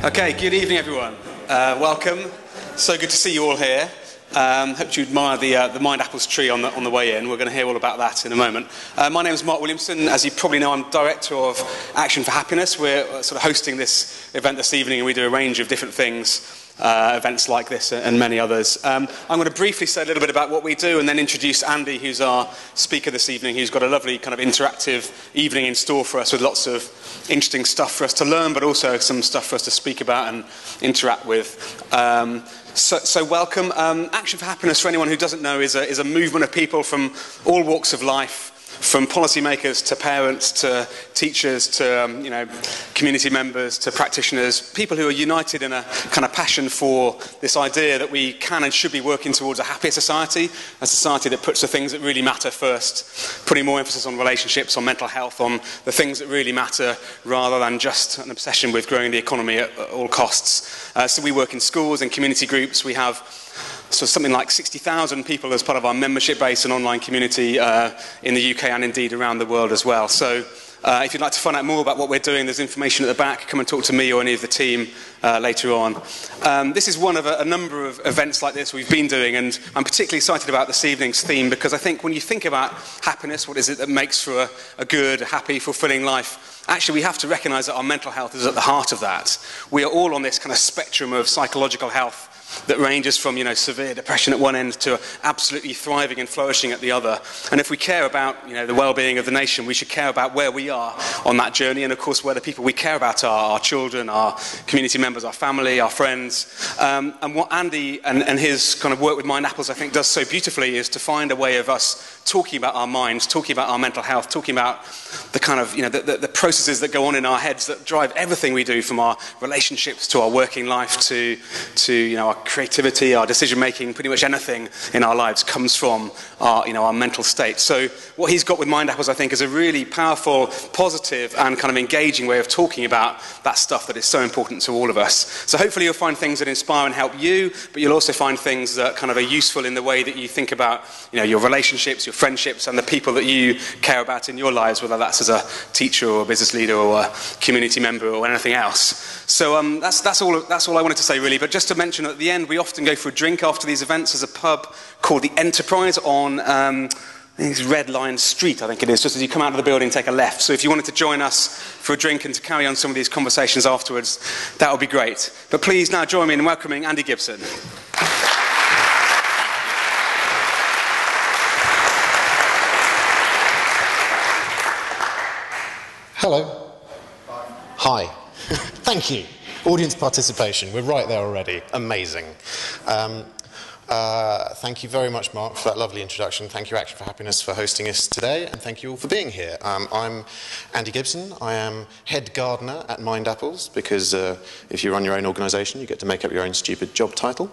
Okay, good evening everyone. Welcome. So good to see you all here. Hope you admire the Mindapples tree on the way in. We're going to hear all about that in a moment. My name is Maude Williamson. As you probably know, I'm Director of Action for Happiness. We're sort of hosting this event this evening, and we do a range of different things. Events like this and many others. I'm going to briefly say a little bit about what we do and then introduce Andy, who's our speaker this evening, who's got a lovely kind of interactive evening in store for us with lots of interesting stuff for us to learn, but also some stuff for us to speak about and interact with. So welcome. Action for Happiness, for anyone who doesn't know, is a movement of people from all walks of life, from policymakers to parents to teachers to community members to practitioners, people who are united in a kind of passion for this idea that we can and should be working towards a happier society, a society that puts the things that really matter first, putting more emphasis on relationships, on mental health, on the things that really matter, rather than just an obsession with growing the economy at all costs. So we work in schools and community groups. We have something like 60,000 people as part of our membership base and online community in the UK and indeed around the world as well. So if you'd like to find out more about what we're doing, there's information at the back. Come and talk to me or any of the team later on. This is one of a number of events like this we've been doing, and I'm particularly excited about this evening's theme because I think when you think about happiness, what is it that makes for a good, happy, fulfilling life? Actually, we have to recognise that our mental health is at the heart of that. We are all on this kind of spectrum of psychological health that ranges from, severe depression at one end to absolutely thriving and flourishing at the other. And if we care about, the well-being of the nation, we should care about where we are on that journey, and of course where the people we care about are, our children, our community members, our family, our friends. And what Andy and his kind of work with Mindapples, I think, does so beautifully is to find a way of us talking about our minds, talking about our mental health, talking about the kind of, the processes that go on in our heads that drive everything we do, from our relationships to our working life to our creativity, our decision-making. Pretty much anything in our lives comes from our mental state. So what he's got with Mindapples, I think, is a really powerful, positive and kind of engaging way of talking about that stuff that is so important to all of us. So hopefully you'll find things that inspire and help you, but you'll also find things that kind of are useful in the way that you think about your relationships, your friendships, and the people that you care about in your lives, whether that's as a teacher or a business leader or a community member or anything else. So that's all I wanted to say, really. But just to mention, at the end, we often go for a drink after these events. There's a pub called the Enterprise on I think it's Red Lion Street, I think it is, just as you come out of the building, take a left. So if you wanted to join us for a drink and to carry on some of these conversations afterwards, that would be great. But please now join me in welcoming Andy Gibson. Hello. Hi. Thank you. Audience participation. We're right there already. Amazing. Thank you very much, Mark, for that lovely introduction. Thank you, Action for Happiness, for hosting us today, and thank you all for being here. I'm Andy Gibson. I am head gardener at Mindapples, because if you run your own organisation, you get to make up your own stupid job title.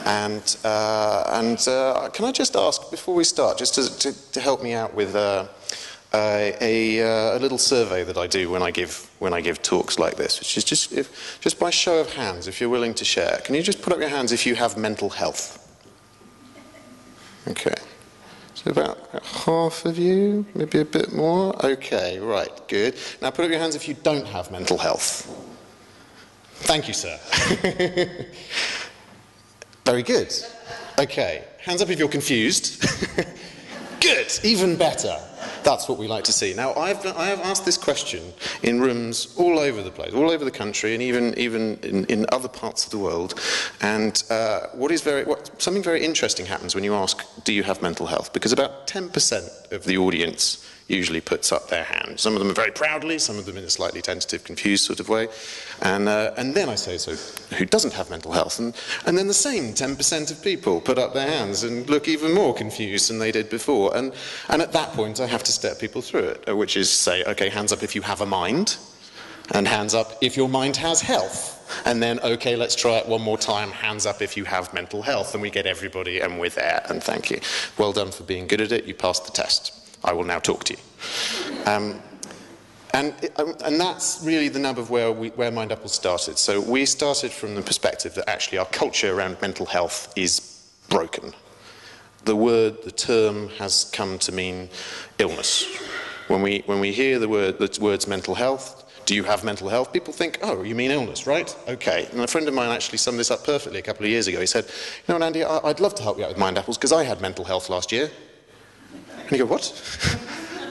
And can I just ask, before we start, just to help me out with a little survey that I do when I give talks like this, which is just by show of hands, if you're willing to share. Can you just put up your hands if you have mental health? Okay. So about half of you, maybe a bit more. Okay, right, good. Now put up your hands if you don't have mental health. Thank you, sir. Very good. Okay, hands up if you're confused. Good, even better. That's what we like to see. Now, I have asked this question in rooms all over the place, all over the country, and even in other parts of the world. And something very interesting happens when you ask, do you have mental health? Because about 10% of the audience usually puts up their hand. Some of them very proudly, some of them in a slightly tentative, confused sort of way. And then I say, so who doesn't have mental health? And then the same 10% of people put up their hands and look even more confused than they did before. And at that point, I have to step people through it, which is say, okay, hands up if you have a mind, and hands up if your mind has health. And then, okay, let's try it one more time, hands up if you have mental health. And we get everybody, and we're there, and thank you. Well done for being good at it, you passed the test. I will now talk to you. And that's really the nub of where Mindapples started. So we started from the perspective that actually our culture around mental health is broken. The term has come to mean illness. When we hear the words mental health, Do you have mental health? People think, oh, you mean illness, right? Okay. And a friend of mine actually summed this up perfectly a couple of years ago. He said, you know, Andy, I'd love to help you out with Mindapples because I had mental health last year. And you go, what?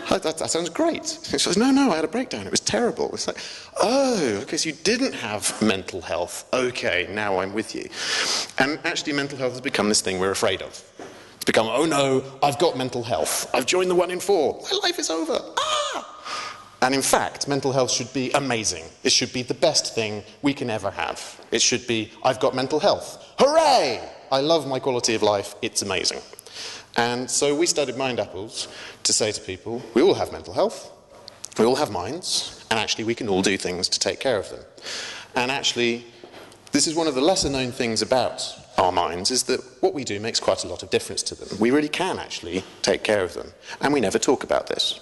That sounds great. He says, no, I had a breakdown. It was terrible. It's like, oh, okay, so you didn't have mental health. Okay, now I'm with you. And actually mental health has become this thing we're afraid of. It's become, oh no, I've got mental health. I've joined the 1 in 4. My life is over. Ah! And in fact, mental health should be amazing. It should be the best thing we can ever have. It should be, I've got mental health. Hooray! I love my quality of life. It's amazing. And so we started Mindapples to say to people, we all have mental health, we all have minds, and actually we can all do things to take care of them. And actually, this is one of the lesser known things about our minds, is that what we do makes quite a lot of difference to them. We really can actually take care of them. And we never talk about this.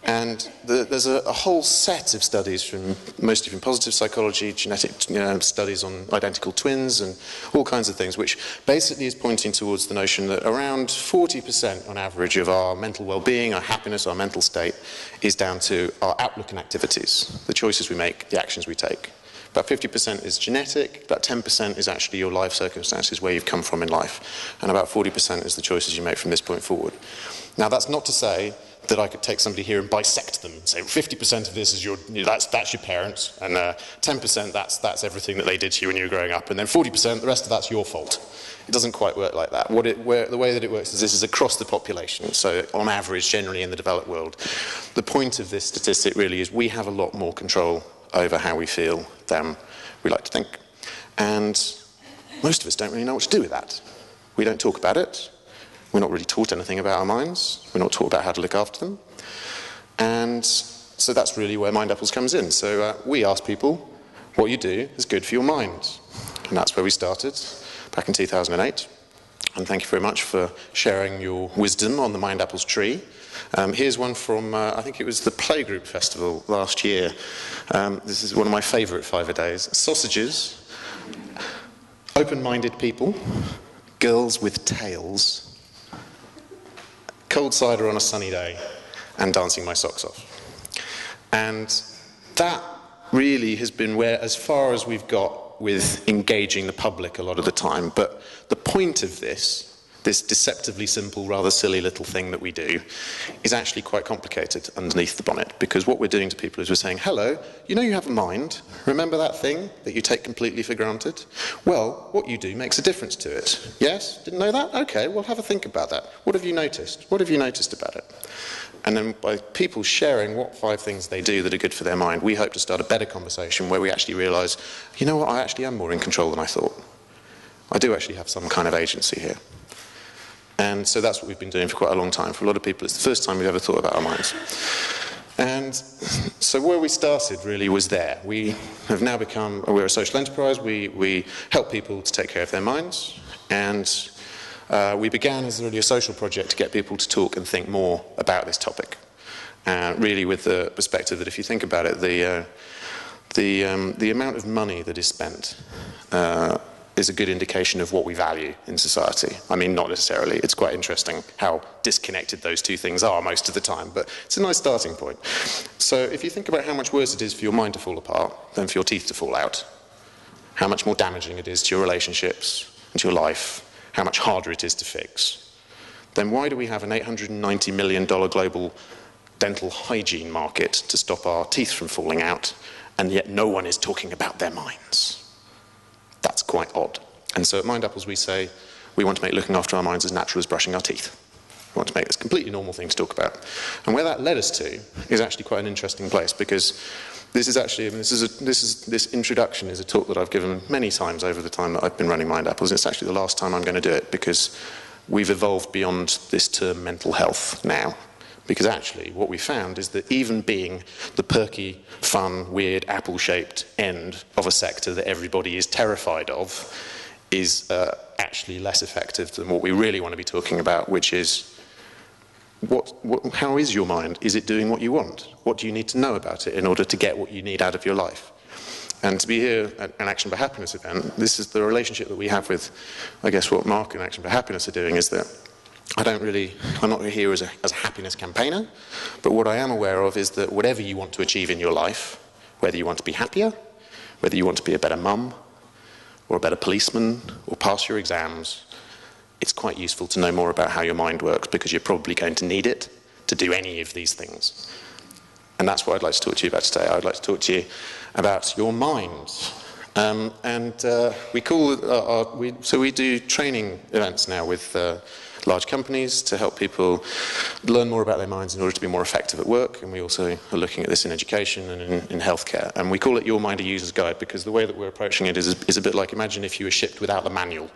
And there's a whole set of studies from mostly from positive psychology, genetic studies on identical twins and all kinds of things, which basically is pointing towards the notion that around 40% on average of our mental well-being, our happiness, our mental state is down to our outlook and activities, the choices we make, the actions we take. About 50% is genetic, about 10% is actually your life circumstances, where you've come from in life, and about 40% is the choices you make from this point forward. Now that's not to say that I could take somebody here and bisect them and say 50% of this is that's your parents, and 10% that's everything that they did to you when you were growing up, and then 40% the rest of that's your fault. It doesn't quite work like that. The way that it works is this is across the population, so on average generally in the developed world. The point of this statistic really is we have a lot more control over how we feel than we like to think. And most of us don't really know what to do with that. We don't talk about it. We're not really taught anything about our minds. We're not taught about how to look after them. And so that's really where Mindapples comes in. So we ask people, what you do is good for your mind. And that's where we started back in 2008. And thank you very much for sharing your wisdom on the Mindapples tree. Here's one from, I think it was the Playgroup Festival last year. This is one of my favourite 5-a-days. Sausages, open-minded people, girls with tails, cold cider on a sunny day, and dancing my socks off. And that really has been where, as far as we've got with engaging the public a lot of the time. But the point of this deceptively simple, rather silly little thing that we do, is actually quite complicated underneath the bonnet, because what we're doing to people is we're saying, hello, you know you have a mind, remember that thing that you take completely for granted? Well, what you do makes a difference to it. Yes? Didn't know that? Okay, well have a think about that. What have you noticed? What have you noticed about it? And then by people sharing what 5 things they do that are good for their mind, we hope to start a better conversation where we actually realise, you know what, I actually am more in control than I thought. I do actually have some kind of agency here. And so that's what we've been doing for quite a long time. For a lot of people, it's the first time we've ever thought about our minds. And so where we started really was there. We have now become, we're a social enterprise. We help people to take care of their minds. And we began as really a social project to get people to talk and think more about this topic. Really with the perspective that if you think about it, the amount of money that is spent is a good indication of what we value in society. I mean, not necessarily. It's quite interesting how disconnected those two things are most of the time, but it's a nice starting point. So if you think about how much worse it is for your mind to fall apart than for your teeth to fall out, how much more damaging it is to your relationships and to your life, how much harder it is to fix, then why do we have an $890 million global dental hygiene market to stop our teeth from falling out, and yet no one is talking about their minds? That's quite odd. And so at Mindapples we say we want to make looking after our minds as natural as brushing our teeth. We want to make this a completely normal thing to talk about. And where that led us to is actually quite an interesting place, because this is actually, this introduction is a talk that I've given many times over the time that I've been running Mindapples. It's actually the last time I'm going to do it, because we've evolved beyond this term mental health now. Because actually what we found is that even being the perky, fun, weird, apple-shaped end of a sector that everybody is terrified of is actually less effective than what we really want to be talking about, which is how is your mind? Is it doing what you want? What do you need to know about it in order to get what you need out of your life? And to be here at an Action for Happiness event, this is the relationship that we have with, I guess, what Mark and Action for Happiness are doing, is that I'm not here as a happiness campaigner, but what I am aware of is that whatever you want to achieve in your life, Whether you want to be happier, whether you want to be a better mum, or a better policeman, or pass your exams, it's quite useful to know more about how your mind works, because you're probably going to need it to do any of these things. And that's what I'd like to talk to you about today. I'd like to talk to you about your mind. We do training events now with large companies to help people learn more about their minds in order to be more effective at work, and we also are looking at this in education and in healthcare. And we call it Your Mind a User's Guide, because the way that we're approaching it is a bit like, imagine if you were shipped without the manual,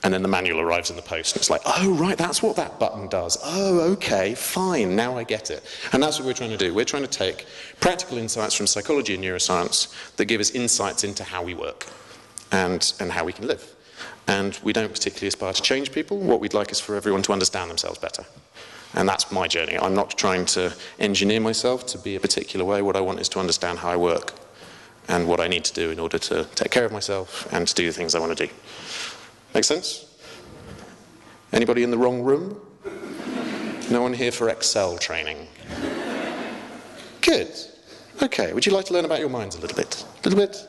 and then the manual arrives in the post, and it's like, oh right, that's what that button does. Oh, okay, fine, now I get it. And that's what we're trying to do. We're trying to take practical insights from psychology and neuroscience that give us insights into how we work and how we can live. And we don't particularly aspire to change people. What we'd like is for everyone to understand themselves better. And that's my journey. I'm not trying to engineer myself to be a particular way. What I want is to understand how I work and what I need to do in order to take care of myself and to do the things I want to do. Make sense? Anybody in the wrong room? No one here for Excel training? Good. Okay, would you like to learn about your minds a little bit? A little bit?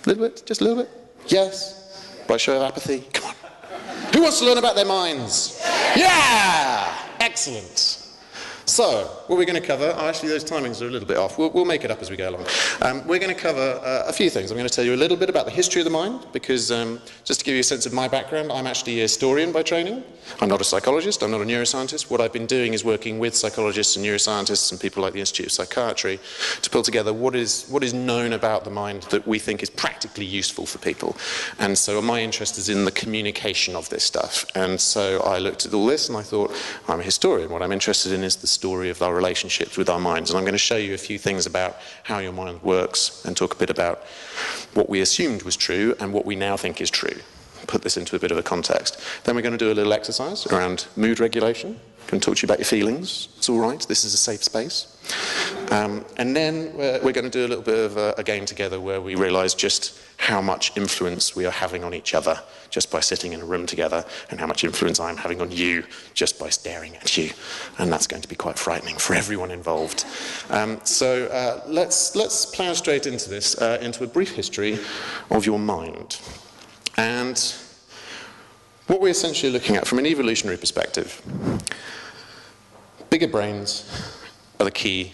A little bit? Just a little bit? Yes? By show of apathy? Come on. Who wants to learn about their minds? Yeah! Excellent. So, what we're going to cover, actually those timings are a little bit off, we'll make it up as we go along. We're going to cover a few things. I'm going to tell you a little bit about the history of the mind, because just to give you a sense of my background, I'm actually a historian by training. I'm not a psychologist, I'm not a neuroscientist. What I've been doing is working with psychologists and neuroscientists and people like the Institute of Psychiatry to pull together what is known about the mind that we think is practically useful for people. And so my interest is in the communication of this stuff. And so I looked at all this and I thought, I'm a historian. What I'm interested in is the story of our relationships with our minds. And I'm going to show you a few things about how your mind works and talk a bit about what we assumed was true and what we now think is true. Put this into a bit of a context. Then we're going to do a little exercise around mood regulation. I'm going to talk to you about your feelings. It's all right. This is a safe space. And then we're going to do a little bit of a game together where we realise just how much influence we are having on each other just by sitting in a room together, and how much influence I'm having on you just by staring at you. And that's going to be quite frightening for everyone involved. Let's plough straight into this, into a brief history of your mind. And what we're essentially looking at from an evolutionary perspective, bigger brains are the key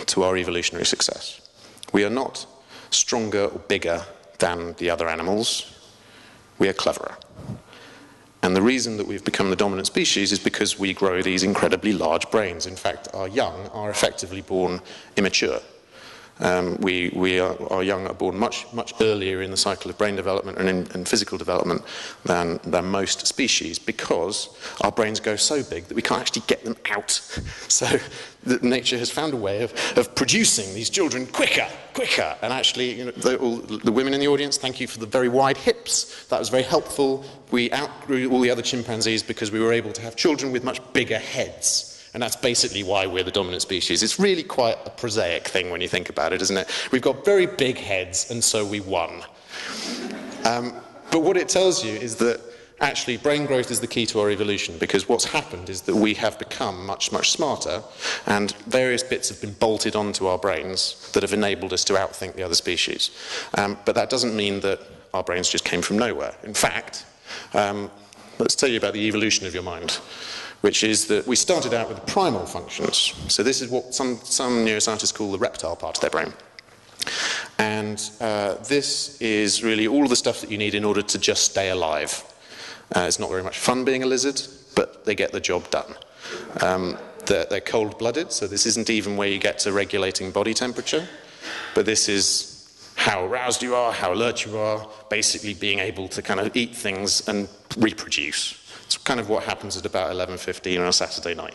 to our evolutionary success. We are not stronger or bigger than the other animals. We are cleverer. And the reason that we've become the dominant species is because we grow these incredibly large brains. In fact, our young are effectively born immature. Our young are born much earlier in the cycle of brain development and physical development than most species, because our brains go so big that we can't actually get them out. So nature has found a way of producing these children quicker. And actually, you know, the women in the audience, thank you for the very wide hips. That was very helpful. We outgrew all the other chimpanzees because we were able to have children with much bigger heads. And that's basically why we're the dominant species. It's really quite a prosaic thing when you think about it, isn't it? We've got very big heads, and so we won. But what it tells you is that actually brain growth is the key to our evolution, because what's happened is that we have become much smarter, and various bits have been bolted onto our brains that have enabled us to outthink the other species. But that doesn't mean that our brains just came from nowhere. In fact, let's tell you about the evolution of your mind, which is that we started out with the primal functions. So this is what some neuroscientists call the reptile part of their brain. And this is really all of the stuff that you need in order to just stay alive. It's not very much fun being a lizard, but they get the job done. They're cold-blooded, so this isn't even where you get to regulating body temperature, but this is how aroused you are, how alert you are, basically being able to kind of eat things and reproduce. It's kind of what happens at about 11:15 on a Saturday night.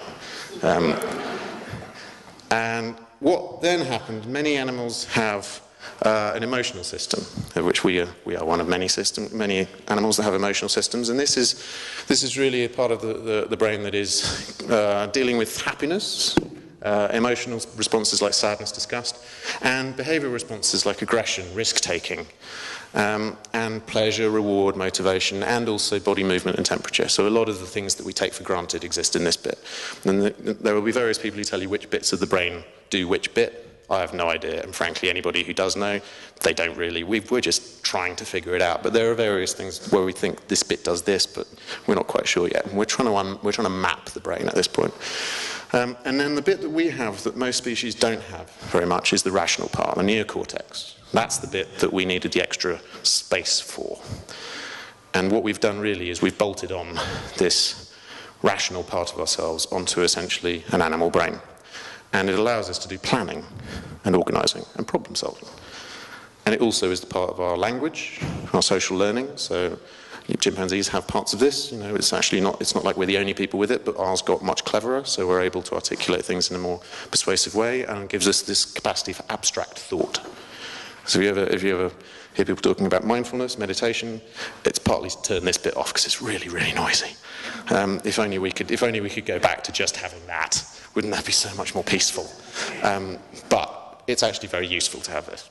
And what then happened, many animals have an emotional system, of which we are one of many animals that have emotional systems, and this is really a part of the brain that is dealing with happiness, emotional responses like sadness, disgust, and behavioural responses like aggression, risk-taking, and pleasure, reward, motivation, and also body movement and temperature. So a lot of the things that we take for granted exist in this bit. And there will be various people who tell you which bits of the brain do which bit. I have no idea, and frankly, anybody who does know, they don't really. We're just trying to figure it out. But there are various things where we think this bit does this, but we're not quite sure yet. And we're trying to map the brain at this point. And then the bit that we have that most species don't have very much is the rational part, the neocortex. That's the bit that we needed the extra space for. And what we've done really is we've bolted on this rational part of ourselves onto essentially an animal brain. And it allows us to do planning and organising and problem solving. And it also is the part of our language, our social learning. So chimpanzees have parts of this. You know, it's not like we're the only people with it, but ours got much cleverer, so we're able to articulate things in a more persuasive way, and it gives us this capacity for abstract thought. So if you ever hear people talking about mindfulness, meditation, it's partly to turn this bit off because it's really, really noisy. If only we could go back to just having that, wouldn't that be so much more peaceful? But it's actually very useful to have this.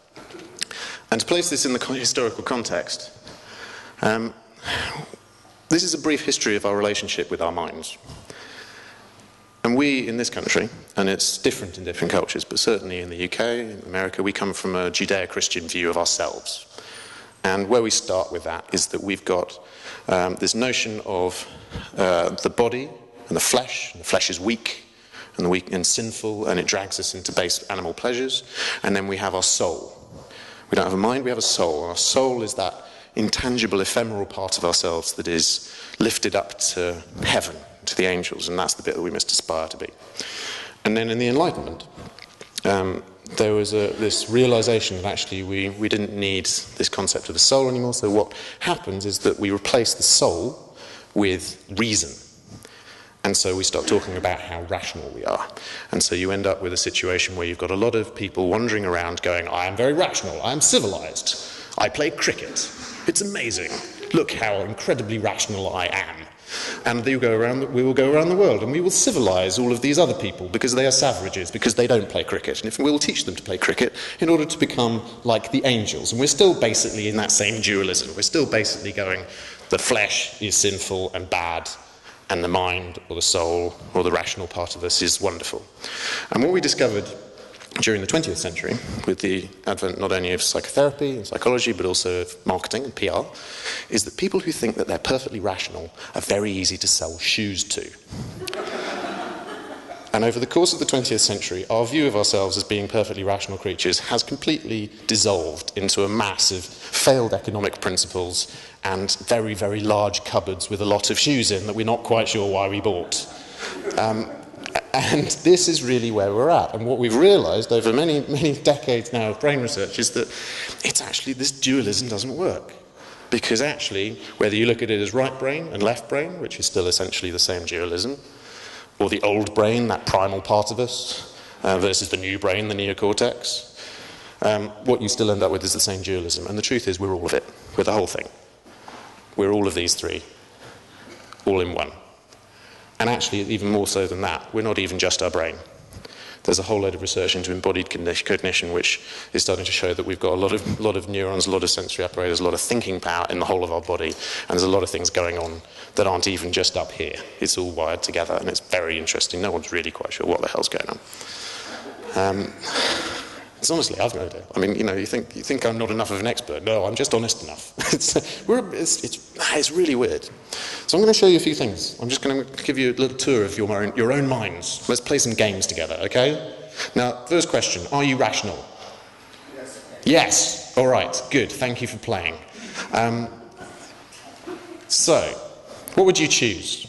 And to place this in the historical context, this is a brief history of our relationship with our minds. And we, in this country, and it's different in different cultures, but certainly in the UK, in America, we come from a Judeo-Christian view of ourselves. And where we start with that is that we've got this notion of the body and the flesh is weak and sinful, and it drags us into base animal pleasures. And then we have our soul. We don't have a mind, we have a soul. And our soul is that intangible, ephemeral part of ourselves that is lifted up to heaven, to the angels, and that's the bit that we must aspire to be. And then in the Enlightenment, there was this realization that actually we didn't need this concept of the soul anymore, so what happens is that we replace the soul with reason. And so we start talking about how rational we are. And so you end up with a situation where you've got a lot of people wandering around going, I am very rational, I am civilized, I play cricket, it's amazing, look how incredibly rational I am. And we will go around the world and we will civilize all of these other people because they are savages, because they don't play cricket. And we will teach them to play cricket in order to become like the angels. And we're still basically in that same dualism. We're still basically going, the flesh is sinful and bad, and the mind or the soul or the rational part of us is wonderful. And what we discovered during the 20th century, with the advent not only of psychotherapy and psychology, but also of marketing and PR, is that people who think that they're perfectly rational are very easy to sell shoes to. And over the course of the 20th century, our view of ourselves as being perfectly rational creatures has completely dissolved into a mass of failed economic principles and very, very large cupboards with a lot of shoes in that we're not quite sure why we bought. And this is really where we're at. And what we've realized over many, many decades now of brain research is that it's actually, this dualism doesn't work. Because actually, whether you look at it as right brain and left brain, which is still essentially the same dualism, or the old brain, that primal part of us, versus the new brain, the neocortex, what you still end up with is the same dualism. And the truth is, we're all of it. We're the whole thing. We're all of these three, all in one. And actually, even more so than that, we're not even just our brain. There's a whole load of research into embodied cognition, which is starting to show that we've got a lot of neurons, a lot of sensory apparatus, a lot of thinking power in the whole of our body, and there's a lot of things going on that aren't even just up here. It's all wired together, and it's very interesting. No one's really quite sure what the hell's going on. It's honestly, I've no idea. I mean, you think I'm not enough of an expert. No, I'm just honest enough. It's really weird. So I'm going to show you a few things. I'm just going to give you a little tour of your own minds. Let's play some games together, okay? Now, first question, are you rational? Yes. Yes. All right, good. Thank you for playing. So, what would you choose?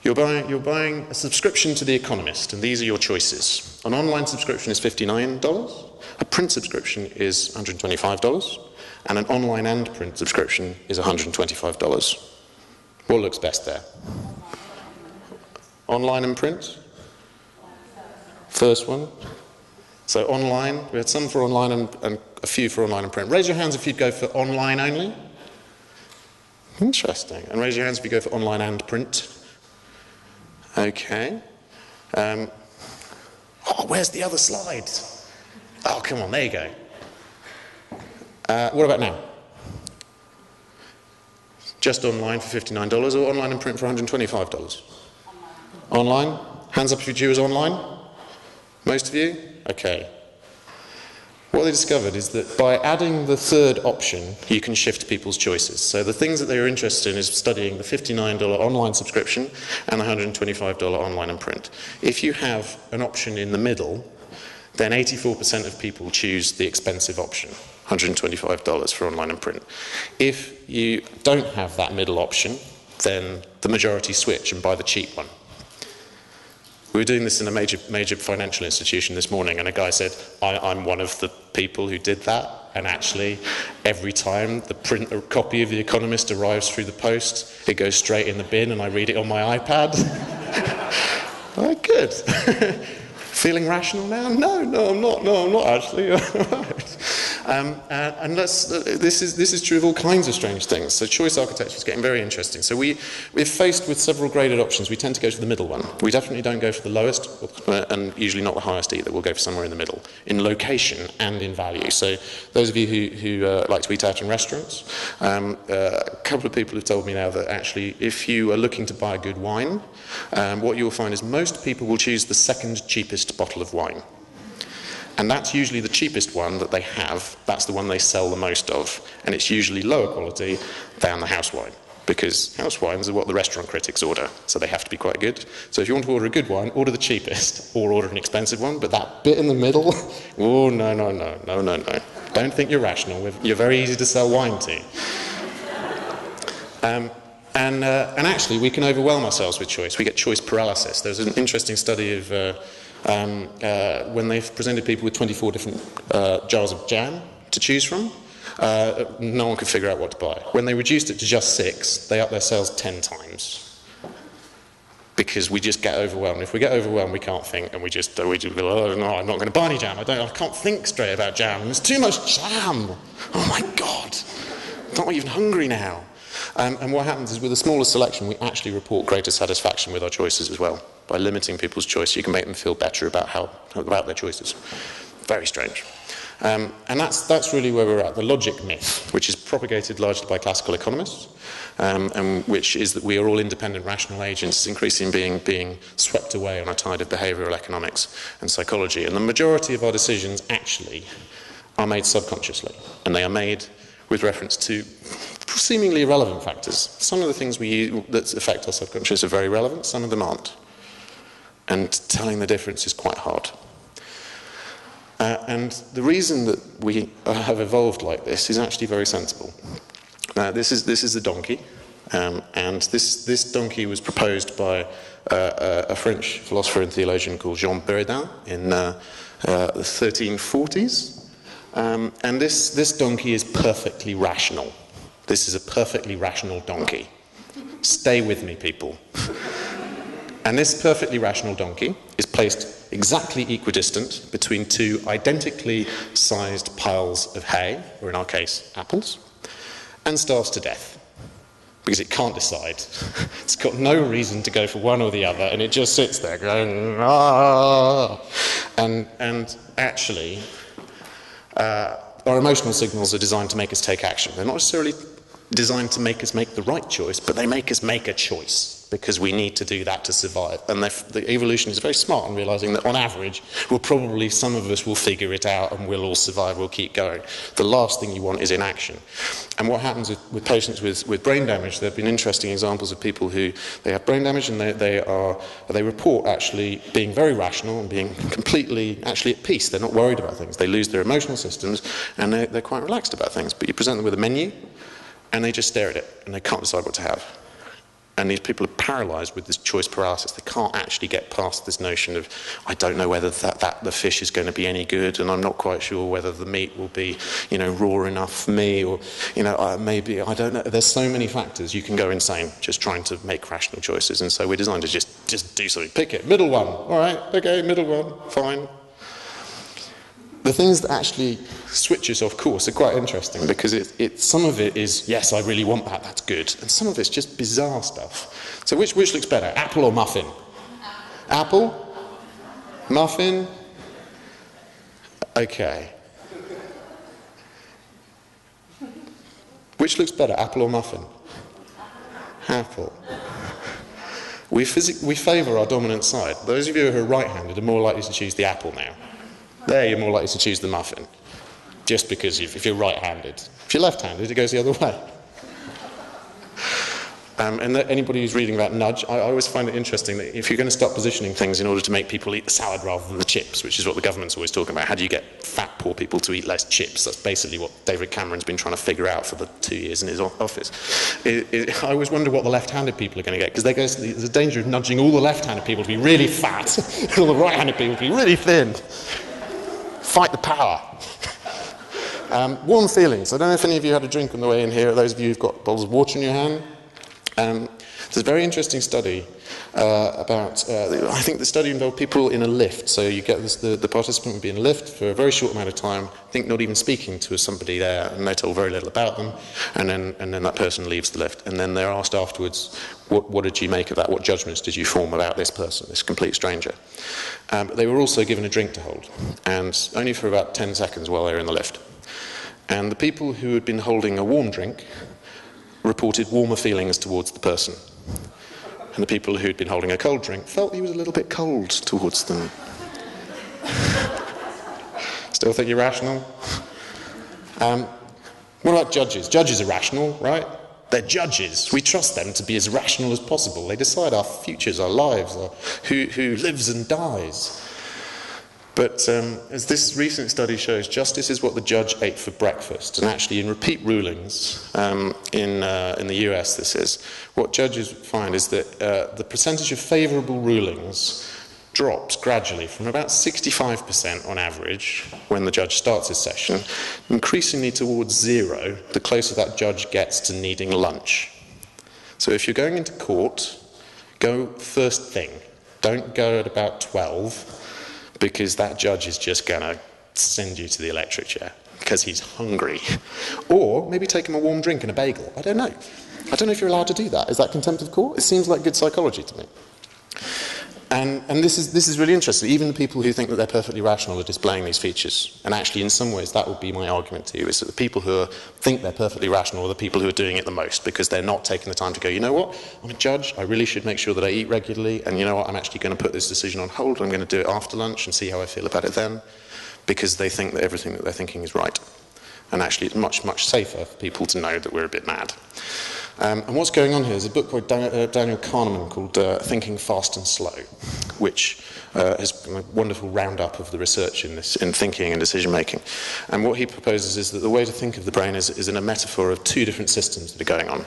You're buying a subscription to The Economist, and these are your choices. An online subscription is $59, a print subscription is $125, and an online and print subscription is $125. What looks best there? Online and print? First one. So online, we had some for online and a few for online and print. Raise your hands if you'd go for online only. Interesting. And raise your hands if you go for online and print. Okay. Where's the other slide? Oh, come on, there you go. What about now? Just online for $59 or online and print for $125? Online. Hands up if you choose online. Most of you? Okay. What they discovered is that by adding the third option, you can shift people's choices. So the things that they were interested in is studying the $59 online subscription and the $125 online and print. If you have an option in the middle, then 84% of people choose the expensive option, $125 for online and print. If you don't have that middle option, then the majority switch and buy the cheap one. We were doing this in a major financial institution this morning, and a guy said, I'm one of the people who did that, and actually every time a copy of The Economist arrives through the post, it goes straight in the bin and I read it on my iPad. Oh, good. Feeling rational now? No, I'm not actually. And this is true of all kinds of strange things. So choice architecture is getting very interesting. So we're faced with several graded options. We tend to go for the middle one. We definitely don't go for the lowest, and usually not the highest either. We'll go for somewhere in the middle, in location and in value. So those of you who like to eat out in restaurants, a couple of people have told me now that actually if you are looking to buy a good wine, what you'll find is most people will choose the second cheapest bottle of wine. And that's usually the cheapest one that they have. That's the one they sell the most of. And it's usually lower quality than the house wine, because house wines are what the restaurant critics order, so they have to be quite good. So if you want to order a good wine, order the cheapest, or order an expensive one. But that bit in the middle, oh, no. Don't think you're rational. You're very easy to sell wine to. And actually, we can overwhelm ourselves with choice. We get choice paralysis. There's an interesting study of when they've presented people with 24 different jars of jam to choose from, no one could figure out what to buy. When they reduced it to just 6, they upped their sales 10 times. Because we just get overwhelmed. If we get overwhelmed, we can't think, and we just go, oh, no, I'm not going to buy any jam. I can't think straight about jam. There's too much jam. Oh my God. I'm not even hungry now. And what happens is with a smaller selection, we actually report greater satisfaction with our choices as well. By limiting people's choice, you can make them feel better about their choices. Very strange. And that's really where we're at. The logic myth, which is propagated largely by classical economists, and which is that we are all independent rational agents, is increasingly being swept away on a tide of behavioural economics and psychology. And the majority of our decisions actually are made subconsciously, and they are made with reference to seemingly irrelevant factors. Some of the things we use that affect our subconscious are very relevant, some of them aren't. And telling the difference is quite hard. And the reason that we have evolved like this is actually very sensible. This is the donkey, and this donkey was proposed by a French philosopher and theologian called Jean Buridan in the 1340s. And this donkey is perfectly rational. This is a perfectly rational donkey. Stay with me, people. And this perfectly rational donkey is placed exactly equidistant between two identically sized piles of hay, or in our case, apples, and starves to death. Because it can't decide. It's got no reason to go for one or the other, and it just sits there going, ah. And actually, our emotional signals are designed to make us take action. They're not necessarily designed to make us make the right choice, but they make us make a choice because we need to do that to survive. And the evolution is very smart in realizing that on average, some of us will figure it out and we'll all survive, we'll keep going. The last thing you want is inaction. And what happens with patients with brain damage, there have been interesting examples of people who they have brain damage and they report actually being very rational and being completely actually at peace. They're not worried about things. They lose their emotional systems and they're quite relaxed about things. But you present them with a menu and they just stare at it and they can't decide what to have. And these people are paralysed with this choice paralysis. They can't actually get past this notion of, I don't know whether the fish is going to be any good, and I'm not quite sure whether the meat will be, raw enough for me, or, maybe, I don't know. There's so many factors. You can go insane just trying to make rational choices. And so we're designed to just do something. Pick it. Middle one. All right. Okay, middle one. Fine. The things that actually switch us off course are quite interesting because some of it is, yes, I really want that, that's good. And some of it's just bizarre stuff. So which looks better, apple or muffin? Apple? Muffin? Okay. Which looks better, apple or muffin? Apple. We favour our dominant side. Those of you who are right-handed are more likely to choose the apple now. There you're more likely to choose the muffin, just because if you're right-handed. If you're left-handed, it goes the other way. And anybody who's reading about nudge, I always find it interesting that if you're going to stop positioning things in order to make people eat the salad rather than the chips, which is what the government's always talking about, how do you get fat, poor people to eat less chips? That's basically what David Cameron's been trying to figure out for the 2 years in his office. I always wonder what the left-handed people are going to get, because there's a danger of nudging all the left-handed people to be really fat, and all the right-handed people to be really thin. Fight the power. Warm feelings. I don't know if any of you had a drink on the way in here. Those of you who've got bottles of water in your hand. There's a very interesting study about, I think the study involved people in a lift. So you get this, the participant would be in a lift for a very short amount of time, I think not even speaking to somebody there, and they told very little about them, and then that person leaves the lift. And then they're asked afterwards, what did you make of that? What judgments did you form about this person, this complete stranger? But they were also given a drink to hold, and only for about 10 seconds while they were in the lift. And the people who had been holding a warm drink reported warmer feelings towards the person. And the people who'd been holding a cold drink felt he was a little bit cold towards them. Still think you're rational? What about judges? Judges are rational, right? They're judges. We trust them to be as rational as possible. They decide our futures, our lives, who lives and dies. But as this recent study shows, justice is what the judge ate for breakfast. And actually, in repeat rulings, in the US this is, what judges find is that the percentage of favourable rulings drops gradually from about 65% on average when the judge starts his session, increasingly towards 0 the closer that judge gets to needing lunch. So if you're going into court, go first thing. Don't go at about 12. Because that judge is just going to send you to the electric chair because he's hungry. Or maybe take him a warm drink and a bagel. I don't know. I don't know if you're allowed to do that. Is that contempt of court? It seems like good psychology to me. And this is really interesting. Even the people who think that they're perfectly rational are displaying these features. And actually, in some ways, that would be my argument to you, is that the people who think they're perfectly rational are the people who are doing it the most, because they're not taking the time to go, you know what, I'm a judge, I really should make sure that I eat regularly, and you know what, I'm actually going to put this decision on hold, I'm going to do it after lunch and see how I feel about it then, because they think that everything that they're thinking is right. And actually, it's much, much safer for people to know that we're a bit mad. And what's going on here is a book by Daniel Kahneman called Thinking Fast and Slow, which has a wonderful roundup of the research in thinking and decision making. And what he proposes is that the way to think of the brain is in a metaphor of two different systems that are going on,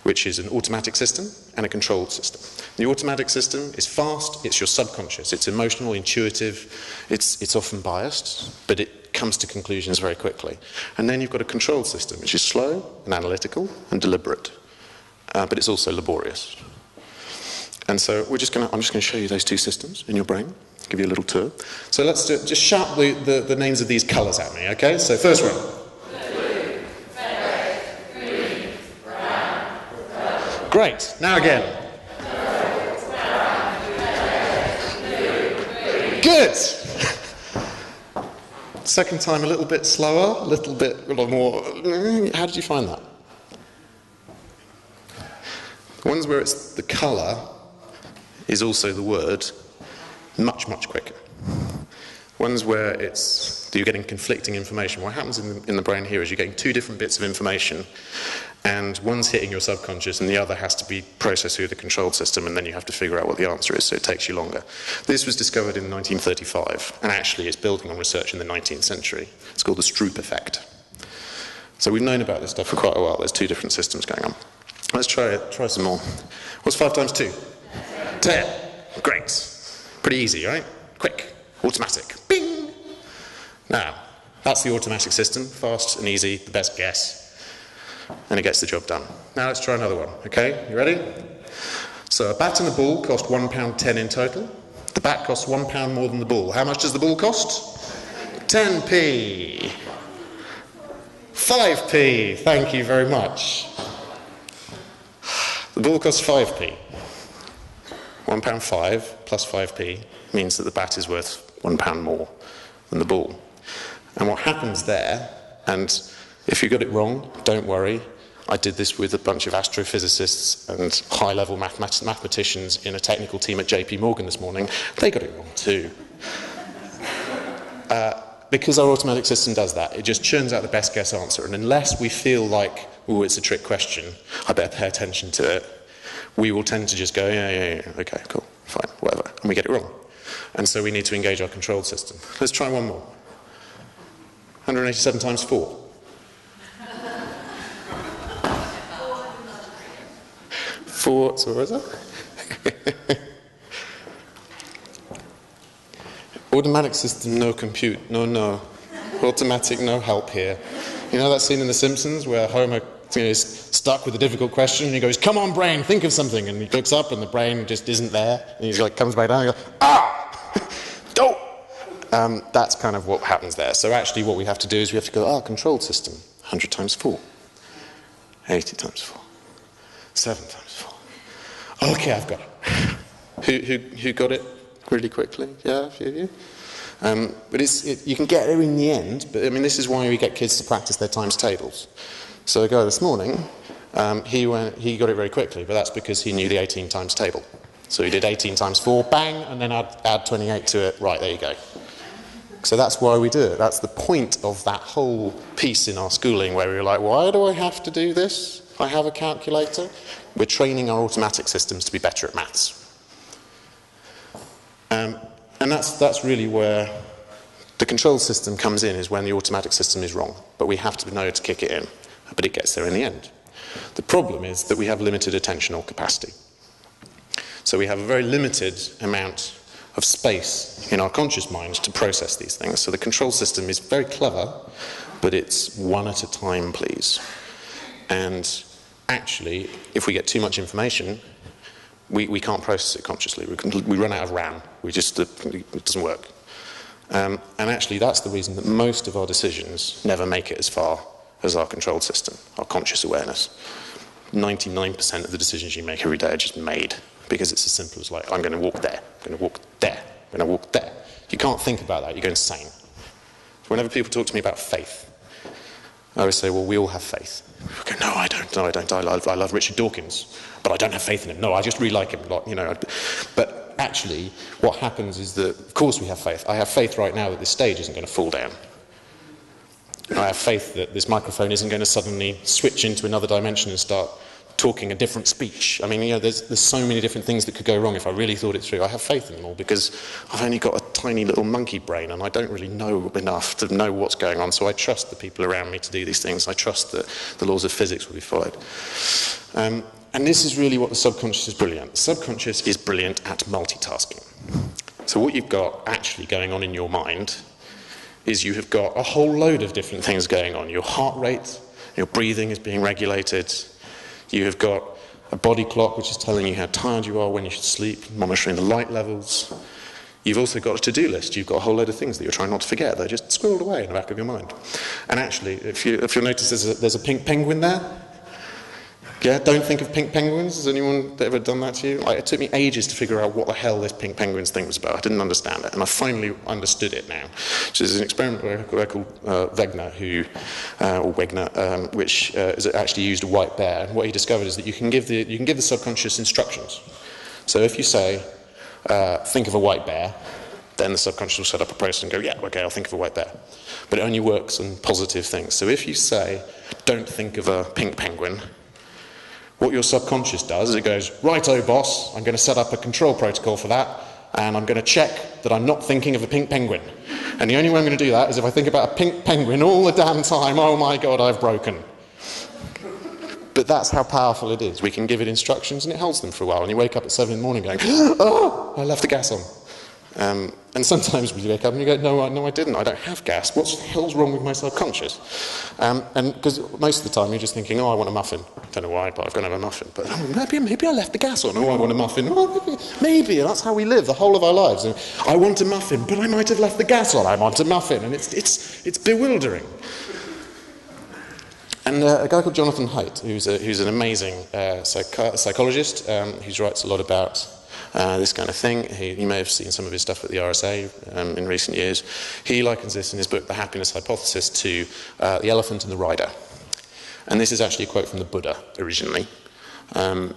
which is an automatic system and a controlled system. The automatic system is fast, it's your subconscious, it's emotional, intuitive, it's often biased, but it comes to conclusions very quickly. And then you've got a controlled system, which is slow and analytical and deliberate. But it's also laborious. And so I'm just going to show you those two systems in your brain, give you a little tour. So let's just shout the names of these colours at me, okay? So first one. Blue, red, green, brown, purple. Great. Now again. Purple, brown, red, blue, green. Good. Second time a little bit slower, a little more. How did you find that? The ones where it's the colour is also the word, much, much quicker. Ones where you're getting conflicting information. What happens in the brain here is you're getting two different bits of information, and one's hitting your subconscious and the other has to be processed through the controlled system, and then you have to figure out what the answer is, so it takes you longer. This was discovered in 1935, and actually it's building on research in the 19th century. It's called the Stroop Effect. So we've known about this stuff for quite a while. There's two different systems going on. Let's try some more. What's 5 times 2? 10. Great. Pretty easy, right? Quick. Automatic. Bing! Now, that's the automatic system. Fast and easy, the best guess. And it gets the job done. Now let's try another one, okay? You ready? So a bat and a ball cost £1.10 in total. The bat costs £1 more than the ball. How much does the ball cost? 10p. 5p. Thank you very much. The ball costs 5p. £1.5 plus 5p means that the bat is worth £1 more than the ball. And what happens there, and if you got it wrong, don't worry, I did this with a bunch of astrophysicists and high-level mathematicians in a technical team at JP Morgan this morning. They got it wrong too. because our automatic system does that, it just churns out the best guess answer. And unless we feel like, oh, it's a trick question, I better pay attention to it, we will tend to just go, yeah, okay, cool, fine, whatever, and we get it wrong. And so we need to engage our control system. Let's try one more. 187 times 4. 4, so what was that? Automatic system, no compute, no. Automatic, no help here. You know that scene in The Simpsons where Homer is stuck with a difficult question and he goes, come on brain, think of something, and he looks up and the brain just isn't there, and he's like, comes back down and he goes, don't! That's kind of what happens there. So actually what we have to do is we have to go, control system, 100 times 4, 80 times 4, 7 times 4. Okay, I've got it. Who got it really quickly? Yeah, a few of you? But you can get there in the end, but I mean, this is why we get kids to practice their times tables. So a guy this morning, he got it very quickly, but that's because he knew the 18 times table. So he did 18 times 4, bang, and then add 28 to it, right, there you go. So that's why we do it. That's the point of that whole piece in our schooling where we were like, why do I have to do this? I have a calculator. We're training our automatic systems to be better at maths. And that's really where the control system comes in, is when the automatic system is wrong. But we have to know to kick it in. But it gets there in the end. The problem is that we have limited attentional capacity. So we have a very limited amount of space in our conscious mind to process these things. So the control system is very clever, but it's one at a time, please. And actually, if we get too much information, we can't process it consciously. We run out of RAM. It doesn't work. And actually, that's the reason that most of our decisions never make it as far as our control system, our conscious awareness. 99% of the decisions you make every day are just made, because it's as simple as like, I'm going to walk there, I'm going to walk there, I'm going to walk there. If you can't think about that, you go insane. So whenever people talk to me about faith, I always say, well, we all have faith. I go, no, I don't. I love Richard Dawkins, but I don't have faith in him. No, I just really like him a lot, you know. But actually, what happens is that, of course we have faith. I have faith right now that this stage isn't going to fall down. I have faith that this microphone isn't going to suddenly switch into another dimension and start talking a different speech. I mean, you know, there's so many different things that could go wrong if I really thought it through. I have faith in them all because I've only got a tiny little monkey brain and I don't really know enough to know what's going on, so I trust the people around me to do these things. I trust that the laws of physics will be followed. And this is really what the subconscious is brilliant. The subconscious is brilliant at multitasking. So what you've got actually going on in your mind is you have got a whole load of different things going on. Your heart rate, your breathing is being regulated. You have got a body clock which is telling you how tired you are, when you should sleep, monitoring the light levels. You've also got a to-do list. You've got a whole load of things that you're trying not to forget. They're just squirreled away in the back of your mind. And actually, if you'll notice there's a pink penguin there. Yeah, don't think of pink penguins. Has anyone ever done that to you? It took me ages to figure out what the hell this pink penguins thing was about. I didn't understand it, and I finally understood it now. So there's an experiment called Wegener, which actually used a white bear. And what he discovered is that you can give the subconscious instructions. So if you say, think of a white bear, then the subconscious will set up a process and go, yeah, okay, I'll think of a white bear. But it only works on positive things. So if you say, don't think of a pink penguin, what your subconscious does is it goes, righto boss, I'm going to set up a control protocol for that, and I'm going to check that I'm not thinking of a pink penguin. And the only way I'm going to do that is if I think about a pink penguin all the damn time, oh my God, I've broken. But that's how powerful it is. We can give it instructions and it holds them for a while, and you wake up at 7 in the morning going, oh, I left the gas on. And sometimes we wake up and you go, no, I didn't. I don't have gas. What the hell's wrong with my subconscious? And because most of the time you're just thinking, oh, I want a muffin. I don't know why, but I've got to have a muffin. But maybe I left the gas on. Oh, I want a muffin. Oh, maybe. That's how we live the whole of our lives. And I want a muffin, but I might have left the gas on. I want a muffin. And it's bewildering. And a guy called Jonathan Haidt, who's an amazing psychologist, who writes a lot about this kind of thing. You may have seen some of his stuff at the RSA in recent years. He likens this in his book, The Happiness Hypothesis, to the elephant and the rider. And this is actually a quote from the Buddha originally,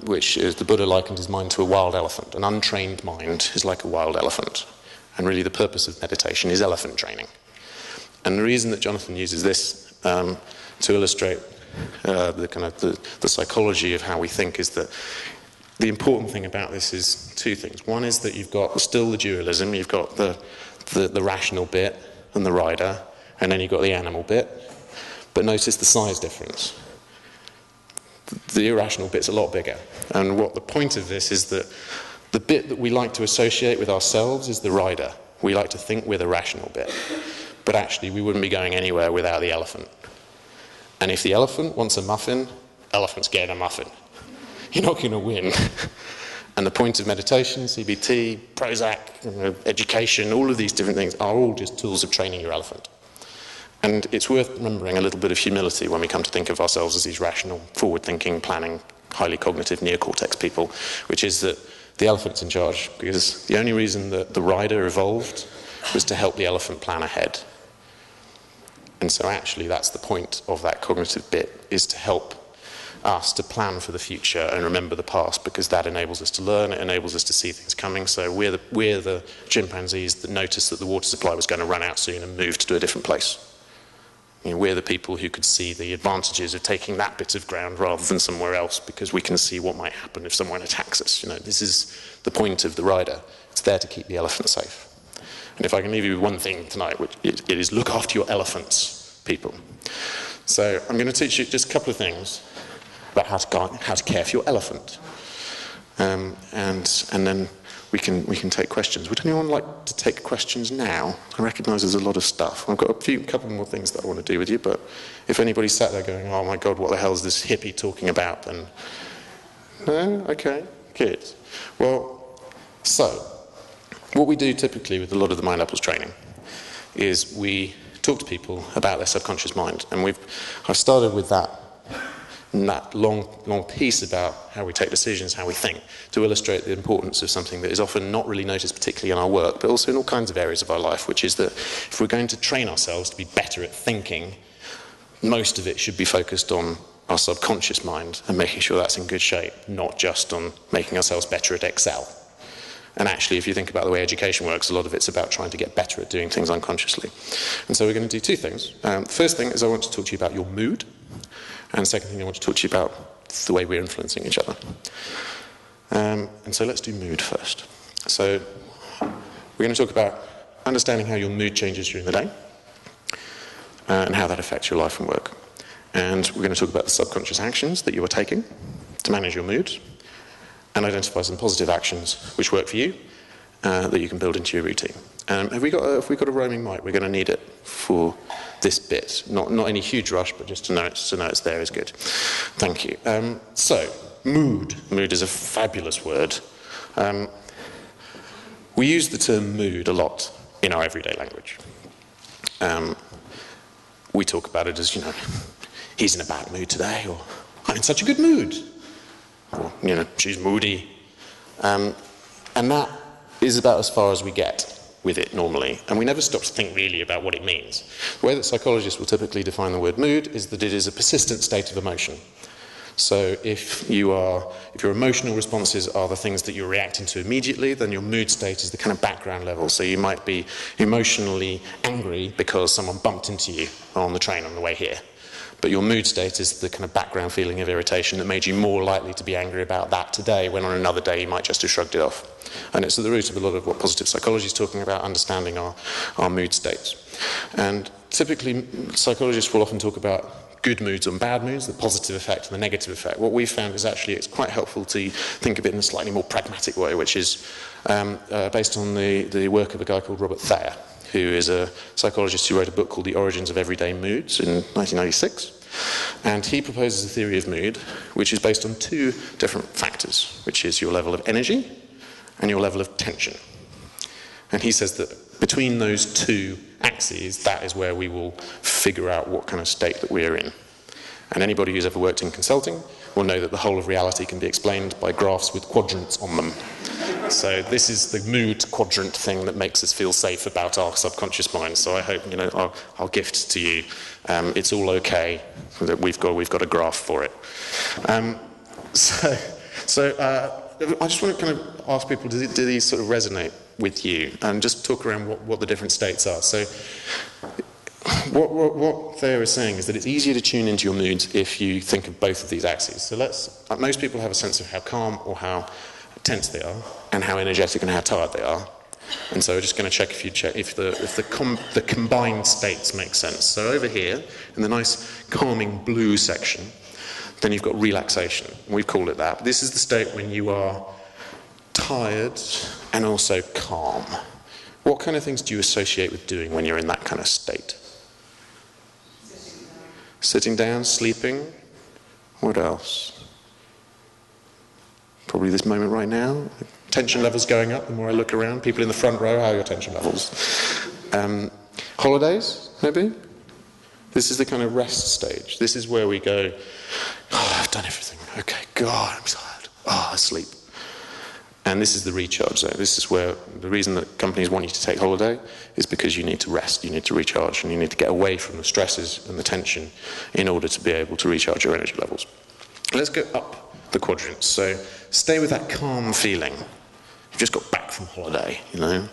which is the Buddha likened his mind to a wild elephant. An untrained mind is like a wild elephant. And really the purpose of meditation is elephant training. And the reason that Jonathan uses this to illustrate the psychology of how we think is that the important thing about this is two things. One is that you've got still the dualism, you've got the rational bit and the rider, and then you've got the animal bit. But notice the size difference. The irrational bit's a lot bigger. And what the point of this is that the bit that we like to associate with ourselves is the rider. We like to think we're the rational bit. But actually, we wouldn't be going anywhere without the elephant. And if the elephant wants a muffin, elephant's getting a muffin. You're not going to win. And the point of meditation, CBT, Prozac, education, all of these different things are all just tools of training your elephant. And it's worth remembering a little bit of humility when we come to think of ourselves as these rational, forward-thinking, planning, highly cognitive neocortex people, which is that the elephant's in charge, because the only reason that the rider evolved was to help the elephant plan ahead. And so actually that's the point of that cognitive bit, is to help us to plan for the future and remember the past, because that enables us to learn, it enables us to see things coming. So we're the chimpanzees that noticed that the water supply was going to run out soon and moved to a different place. You know, we're the people who could see the advantages of taking that bit of ground rather than somewhere else, because we can see what might happen if someone attacks us. You know, this is the point of the rider. It's there to keep the elephant safe. And if I can leave you with one thing tonight, which it is look after your elephants, people. So I'm going to teach you just a couple of things about how to care for your elephant, and then we can take questions. Would anyone like to take questions now? I recognise there's a lot of stuff. I've got a couple more things that I want to do with you, but if anybody's sat there going, "Oh my God, what the hell is this hippie talking about?" Then no, okay, good. Well, so what we do typically with a lot of the Mindapples training is we talk to people about their subconscious mind, and I've started with that long piece about how we take decisions, how we think, to illustrate the importance of something that is often not really noticed, particularly in our work, but also in all kinds of areas of our life, which is that if we're going to train ourselves to be better at thinking, most of it should be focused on our subconscious mind and making sure that's in good shape, not just on making ourselves better at Excel. And actually, if you think about the way education works, a lot of it's about trying to get better at doing things unconsciously. And so we're going to do two things. The first thing is I want to talk to you about your mood. And the second thing I want to talk to you about the way we're influencing each other. And so let's do mood first. So we're going to talk about understanding how your mood changes during the day and how that affects your life and work. And we're going to talk about the subconscious actions that you are taking to manage your mood and identify some positive actions which work for you that you can build into your routine. Have we got a roaming mic? We're going to need it for this bit. Not any huge rush, but just to know it's there is good. Thank you. So, mood. Mood is a fabulous word. We use the term mood a lot in our everyday language. We talk about it as, you know, he's in a bad mood today, or I'm in such a good mood, or, you know, she's moody. And that is about as far as we get with it normally, and we never stop to think really about what it means. The way that psychologists will typically define the word mood is that it is a persistent state of emotion. So if your emotional responses are the things that you're reacting to immediately, then your mood state is the kind of background level. So you might be emotionally angry because someone bumped into you on the train on the way here. But your mood state is the kind of background feeling of irritation that made you more likely to be angry about that today, when on another day you might just have shrugged it off. And it's at the root of a lot of what positive psychology is talking about, understanding our mood states. And typically, psychologists will often talk about good moods and bad moods, the positive effect and the negative effect. What we've found is actually it's quite helpful to think of it in a slightly more pragmatic way, which is based on the work of a guy called Robert Thayer, who is a psychologist who wrote a book called The Origins of Everyday Moods in 1996. And he proposes a theory of mood which is based on two different factors, which is your level of energy and your level of tension. And he says that between those two axes, that is where we will figure out what kind of state that we're in. And anybody who's ever worked in consulting will know that the whole of reality can be explained by graphs with quadrants on them. So this is the mood quadrant thing that makes us feel safe about our subconscious mind. So I hope, you know, I'll gift to you. It's all okay that we've got a graph for it. So I just want to kind of ask people, do these sort of resonate with you? And just talk around what the different states are. So what Theo is saying is that it's easier to tune into your moods if you think of both of these axes. So most people have a sense of how calm or how tense they are, and how energetic and how tired they are. And so we're just going to check if the combined states make sense. So over here, in the nice calming blue section, then you've got relaxation. We've called it that. This is the state when you are tired and also calm. What kind of things do you associate with doing when you're in that kind of state? Sitting down, sleeping. What else? Probably this moment right now. Tension levels going up the more I look around. People in the front row, how are your tension levels? Holidays, maybe? This is the kind of rest stage. This is where we go, oh, I've done everything. Okay, God, I'm tired. Oh, I sleep. And this is the recharge zone. This is where the reason that companies want you to take holiday is because you need to rest, you need to recharge, and you need to get away from the stresses and the tension in order to be able to recharge your energy levels. Let's go up the quadrants. So stay with that calm feeling. You've just got back from holiday, you know.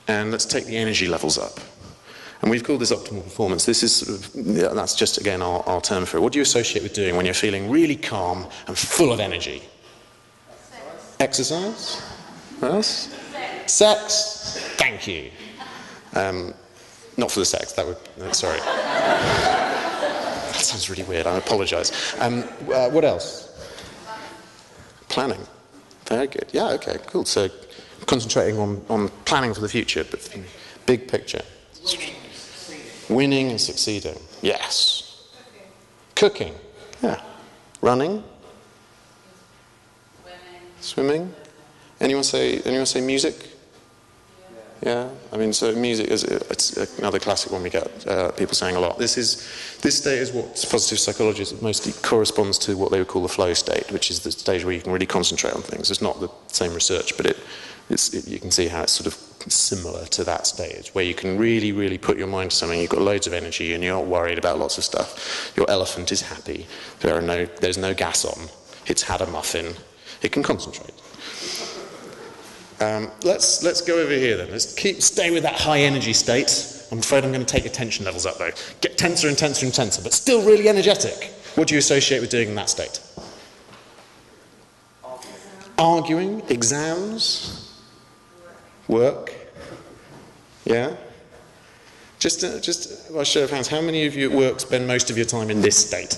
And let's take the energy levels up. And we've called this optimal performance. This is sort of, that's just, again, our term for it. What do you associate with doing when you're feeling really calm and full of energy? Exercise? What else? Sex. Thank you. Not for the sex, that would, sorry. That sounds really weird, I apologise. What else? Planning. Very good. Yeah, okay, cool. So concentrating on planning for the future, but big picture. Winning and succeeding. Yes. Cooking. Yeah. Running. Swimming? Anyone say music? Yeah. I mean, so music is it's another classic one we get people saying a lot. This state is what positive psychologists mostly corresponds to what they would call the flow state, which is the stage where you can really concentrate on things. It's not the same research, but you can see how it's sort of similar to that stage, where you can really, really put your mind to something. You've got loads of energy and you're not worried about lots of stuff. Your elephant is happy. There's no gas on. It's had a muffin. It can concentrate. Let's go over here then. Let's stay with that high energy state. I'm afraid I'm going to take your tension levels up though. Get tenser and tenser and tenser, but still really energetic. What do you associate with doing in that state? Arguing, exams, work. Yeah? Just by show of hands, how many of you at work spend most of your time in this state?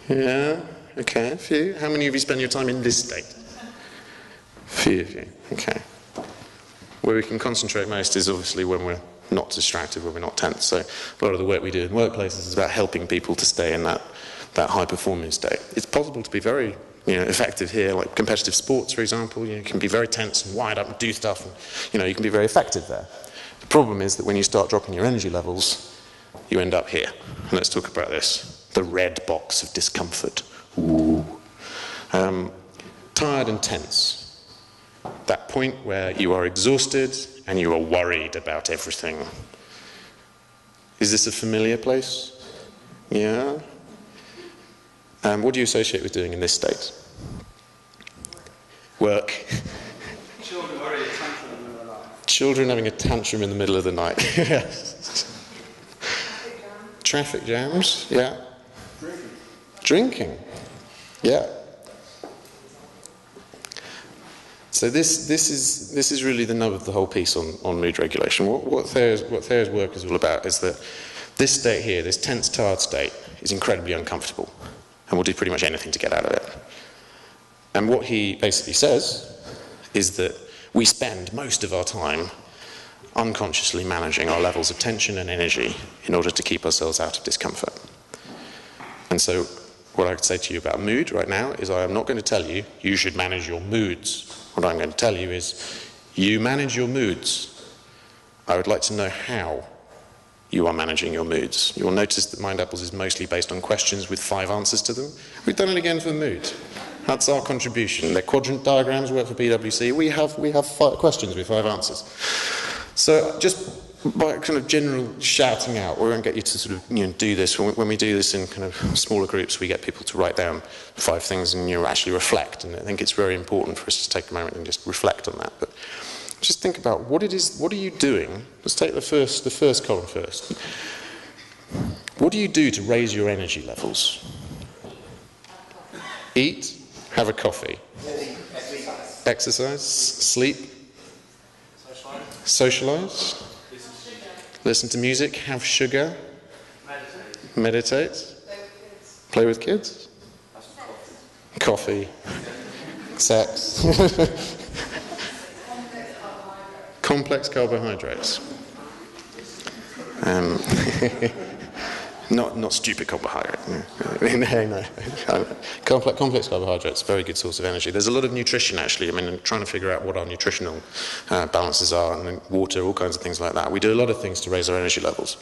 Yeah? Okay, a few. How many of you spend your time in this state? A few of you. Okay. Where we can concentrate most is obviously when we're not distracted, when we're not tense. So a lot of the work we do in workplaces is about helping people to stay in that high-performing state. It's possible to be very effective here, like competitive sports, for example. You can be very tense and wired up and do stuff, and you can be very effective there. The problem is that when you start dropping your energy levels, you end up here. And let's talk about this. The red box of discomfort. Ooh. Tired and tense. That point where you are exhausted and you are worried about everything. Is this a familiar place? Yeah? What do you associate with doing in this state? Work. Children having a tantrum in the middle of the night. Children having a tantrum in the middle of the night. Traffic jams, yeah. Drinking. Yeah. So this is really the nub of the whole piece on mood regulation. What Theo's work is all about is that this state here, this tense, tired state, is incredibly uncomfortable, and we'll do pretty much anything to get out of it. And what he basically says is that we spend most of our time unconsciously managing our levels of tension and energy in order to keep ourselves out of discomfort. And so what I could say to you about mood right now is I am not going to tell you you should manage your moods. What I'm going to tell you is you manage your moods. I would like to know how you are managing your moods. You'll notice that Mindapples is mostly based on questions with 5 answers to them. We've done it again for mood. That's our contribution. Their quadrant diagrams work for PwC. We have 5 questions with 5 answers. So just by kind of general shouting out, we won't get you to sort of do this. When we do this in kind of smaller groups, we get people to write down 5 things and actually reflect. And I think it's very important for us to take a moment and just reflect on that. But just think about what are you doing? Let's take the first column first. What do you do to raise your energy levels? Eat, have a coffee. Exercise, sleep, socialise, listen to music, have sugar, meditate, play with kids, coffee, sex, complex carbohydrates. Not stupid carbohydrate. No. Complex carbohydrates, very good source of energy. There's a lot of nutrition, actually. I mean, I'm trying to figure out what our nutritional balances are, and water, all kinds of things like that. We do a lot of things to raise our energy levels.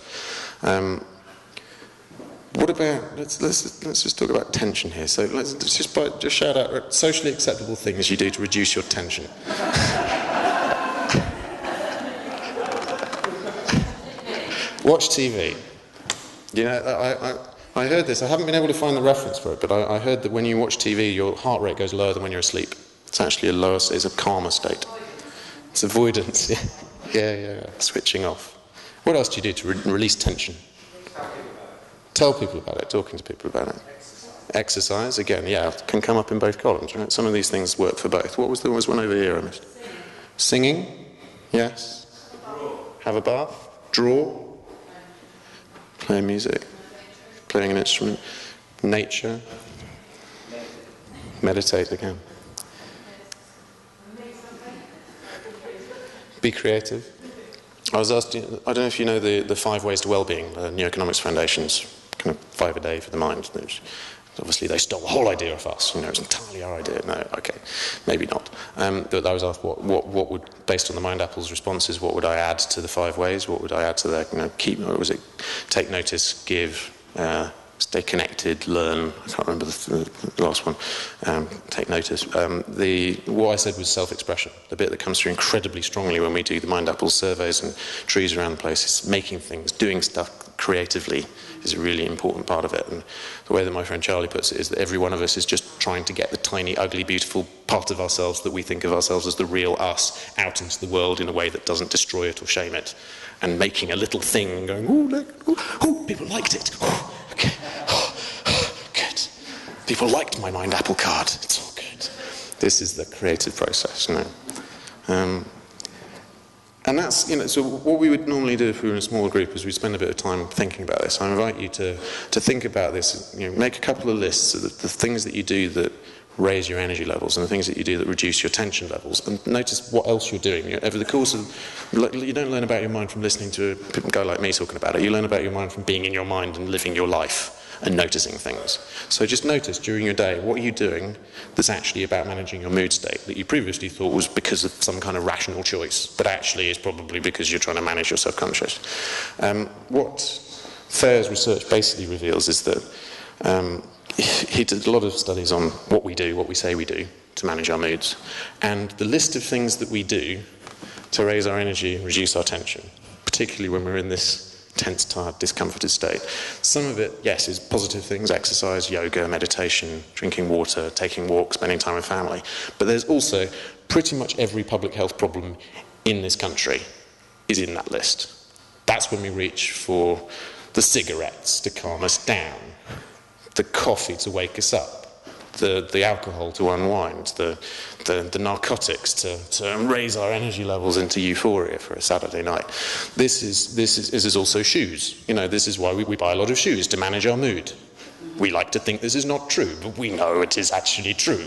What about, let's just talk about tension here. So let's just shout out socially acceptable things you do to reduce your tension. Watch TV. You know, I heard this. I haven't been able to find the reference for it, but I heard that when you watch TV, your heart rate goes lower than when you're asleep. It's actually it's a calmer state. It's avoidance. Yeah. Switching off. What else do you do to release tension? Tell people about it. Talking to people about it. Exercise. Again, can come up in both columns, right? Some of these things work for both. What was there was one over here I missed? Singing. Yes. Have a bath. Draw. Play music, playing an instrument, nature, meditate again. Be creative. I was asked, I don't know if you know the 5 Ways to Wellbeing, the New Economics Foundation's kind of 5 a day for the mind. Obviously they stole the whole idea of us, it's entirely our idea. No, okay, maybe not. But I was asked what would, based on the Mindapples responses, what would I add to the 5 ways? What would I add to the, what was it? Take notice, give, stay connected, learn. I can't remember the last one. Take notice. What I said was self-expression. The bit that comes through incredibly strongly when we do the Mindapples surveys and trees around the place is making things, doing stuff creatively is a really important part of it. And the way that my friend Charlie puts it is that every one of us is just trying to get the tiny, ugly, beautiful part of ourselves that we think of ourselves as the real us out into the world in a way that doesn't destroy it or shame it. And making a little thing and going, ooh, look, ooh, people liked it. Ooh, okay, good. People liked my Mindapple card. It's all good. This is the creative process, And that's, so what we would normally do if we were in a smaller group is we'd spend a bit of time thinking about this. I invite you to think about this, make a couple of lists of the things that you do that raise your energy levels and the things that you do that reduce your tension levels, and notice what else you're doing. Over the course of, you don't learn about your mind from listening to a guy like me talking about it, you learn about your mind from being in your mind and living your life and noticing things. So just notice during your day, what are you doing that's actually about managing your mood state that you previously thought was because of some kind of rational choice, but actually is probably because you're trying to manage your subconscious. What Thair's research basically reveals is that he did a lot of studies on what we do, what we say we do to manage our moods, and the list of things that we do to raise our energy and reduce our tension, particularly when we're in this tense, tired, discomforted state. Some of it, yes, is positive things, exercise, yoga, meditation, drinking water, taking walks, spending time with family. But there's also pretty much every public health problem in this country is in that list. That's when we reach for the cigarettes to calm us down, the coffee to wake us up, the alcohol to unwind, the narcotics to raise our energy levels into euphoria for a Saturday night. This is also shoes. This is why we buy a lot of shoes, to manage our mood. We like to think this is not true, but we know it is actually true.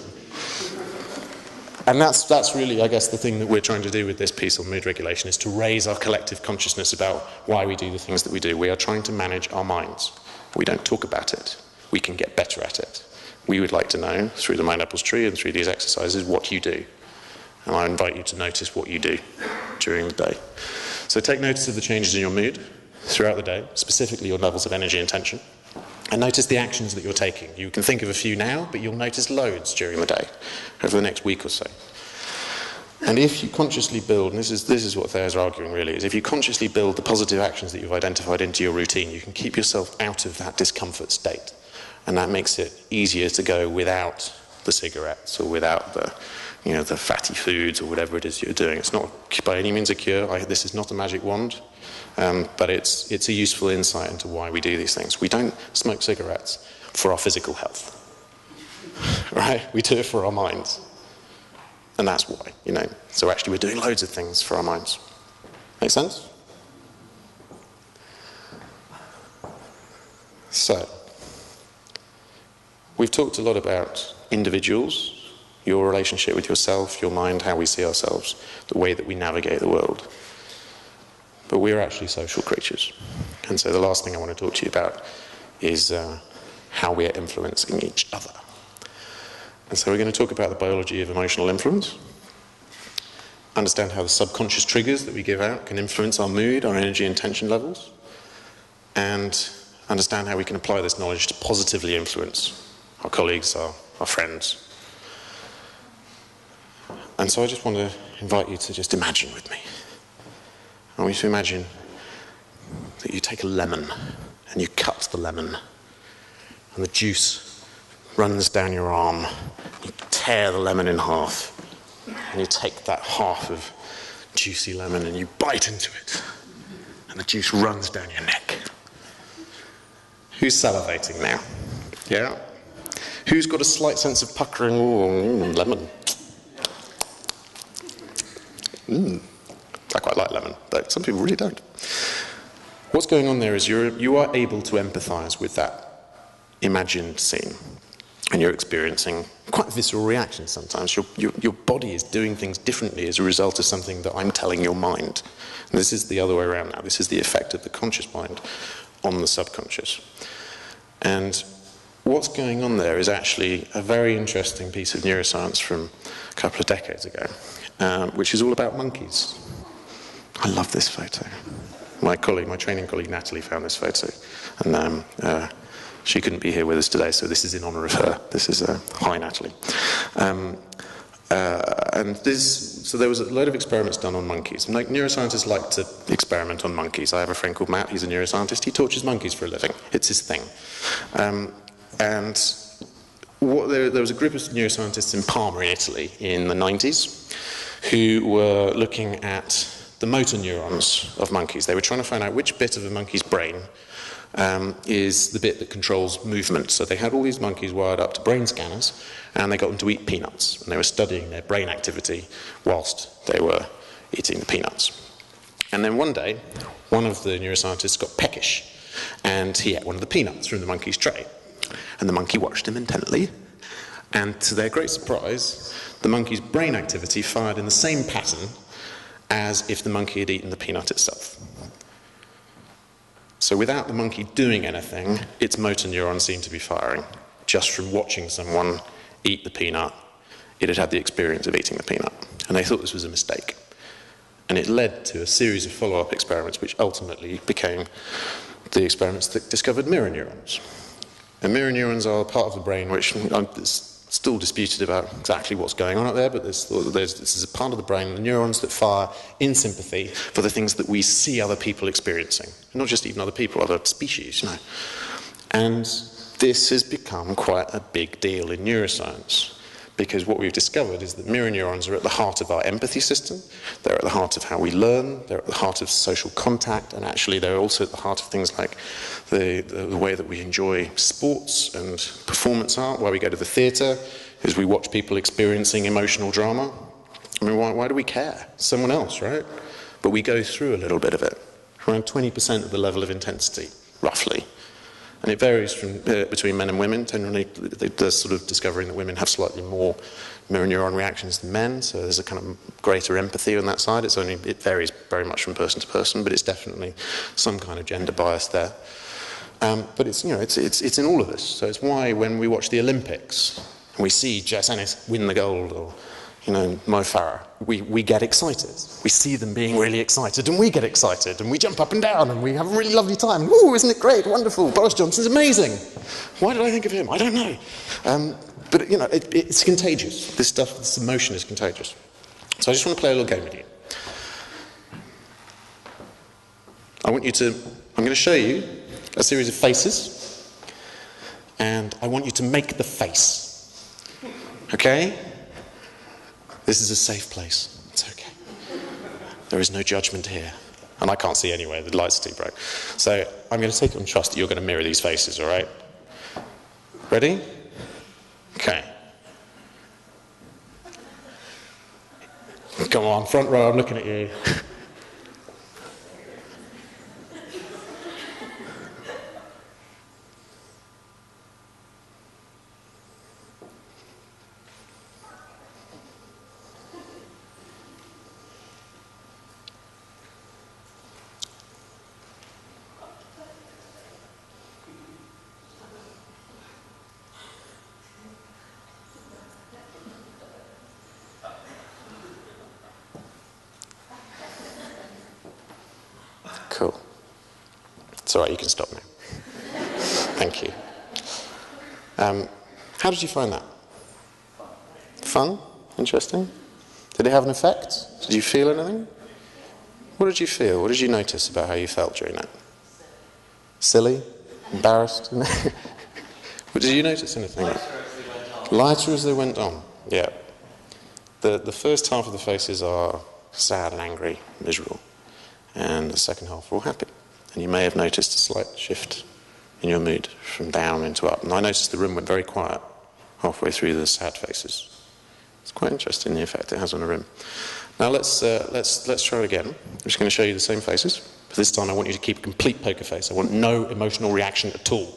And that's really, I guess, the thing that we're trying to do with this piece on mood regulation, is to raise our collective consciousness about why we do the things that we do. We are trying to manage our minds. We don't talk about it. We can get better at it. We would like to know, through the Mindapples tree and through these exercises, what you do. And I invite you to notice what you do during the day. So take notice of the changes in your mood throughout the day, specifically your levels of energy and tension. And notice the actions that you're taking. You can think of a few now, but you'll notice loads during the day, over the next week or so. And if you consciously build, and this is what Thair's arguing really, is if you consciously build the positive actions that you've identified into your routine, you can keep yourself out of that discomfort state. And that makes it easier to go without the cigarettes or without the the fatty foods or whatever it is you're doing. It's not by any means a cure. This is not a magic wand, but it's a useful insight into why we do these things. We don't smoke cigarettes for our physical health, right? We do it for our minds. And that's why, So actually we're doing loads of things for our minds. Make sense? So, we've talked a lot about individuals, your relationship with yourself, your mind, how we see ourselves, the way that we navigate the world. But we're actually social creatures. And so the last thing I want to talk to you about is how we are influencing each other. And so we're going to talk about the biology of emotional influence, understand how the subconscious triggers that we give out can influence our mood, our energy and tension levels, and understand how we can apply this knowledge to positively influence our colleagues, our friends. And so I just want to invite you to just imagine with me. I want you to imagine that you take a lemon and you cut the lemon and the juice runs down your arm. You tear the lemon in half and you take that half of juicy lemon and you bite into it and the juice runs down your neck. Who's salivating now? Yeah? Who's got a slight sense of puckering? Ooh, lemon. I quite like lemon, but some people really don't. What's going on there is you are able to empathise with that imagined scene, and you're experiencing quite visceral reactions sometimes. Your body is doing things differently as a result of something that I'm telling your mind. And this is the other way around now. This is the effect of the conscious mind on the subconscious. And what's going on there is actually a very interesting piece of neuroscience from a couple of decades ago, which is all about monkeys. I love this photo. My training colleague Natalie found this photo, and she couldn't be here with us today, so this is in honour of her. This is hi Natalie. So there was a load of experiments done on monkeys. And neuroscientists like to experiment on monkeys. I have a friend called Matt, he's a neuroscientist, he tortures monkeys for a living. It's his thing. There was a group of neuroscientists in Parma in Italy in the 90s who were looking at the motor neurons of monkeys. They were trying to find out which bit of a monkey's brain is the bit that controls movement. So they had all these monkeys wired up to brain scanners, and they got them to eat peanuts. And they were studying their brain activity whilst they were eating the peanuts. And then one day, one of the neuroscientists got peckish, and he ate one of the peanuts from the monkey's tray. And the monkey watched him intently, and to their great surprise, the monkey's brain activity fired in the same pattern as if the monkey had eaten the peanut itself. So without the monkey doing anything, its motor neurons seemed to be firing. Just from watching someone eat the peanut, it had had the experience of eating the peanut. And they thought this was a mistake. And it led to a series of follow-up experiments, which ultimately became the experiments that discovered mirror neurons. And mirror neurons are a part of the brain which is still disputed about exactly what's this is a part of the brain, the neurons that fire in sympathy for the things that we see other people experiencing. Not just even other people, other species, And this has become quite a big deal in neuroscience, because what we've discovered is that mirror neurons are at the heart of our empathy system, they're at the heart of how we learn, they're at the heart of social contact, and actually they're also at the heart of things like the way that we enjoy sports and performance art, why we go to the theatre, is we watch people experiencing emotional drama. I mean, why do we care? Someone else, right? But we go through a little bit of it, around 20% of the level of intensity, roughly. And it varies from between men and women. Generally, they're sort of discovering that women have slightly more mirror neuron reactions than men, so there's a kind of greater empathy on that side. It varies very much from person to person, but it's definitely some kind of gender bias there. But it's in all of us. So it's why when we watch the Olympics and we see Jess Ennis win the gold, or Mo Farah, we get excited. We see them being really excited, and we get excited, and we jump up and down, and we have a really lovely time. Woo, isn't it great? Wonderful. Boris Johnson's amazing. Why did I think of him? I don't know. But it's contagious. This emotion is contagious. So I just want to play a little game with you. I'm going to show you a series of faces, and I want you to make the face. Okay? This is a safe place. It's okay. There is no judgment here. And I can't see anywhere. The lights are too bright. So I'm going to take it on trust that you're going to mirror these faces, all right? Ready? Okay. Come on, front row, I'm looking at you. Cool. It's all right, you can stop now. Thank you. How did you find that? Fun? Interesting? Did it have an effect? Did you feel anything? What did you feel? What did you notice about how you felt during that? Silly? Embarrassed? Did you notice anything? Lighter as they went on. Yeah. The first half of the faces are sad and angry, miserable. And the second half are all happy. And you may have noticed a slight shift in your mood from down into up. And I noticed the room went very quiet halfway through the sad faces. It's quite interesting, the effect it has on a room. Now let's try it again. I'm just going to show you the same faces. But this time I want you to keep a complete poker face. I want no emotional reaction at all.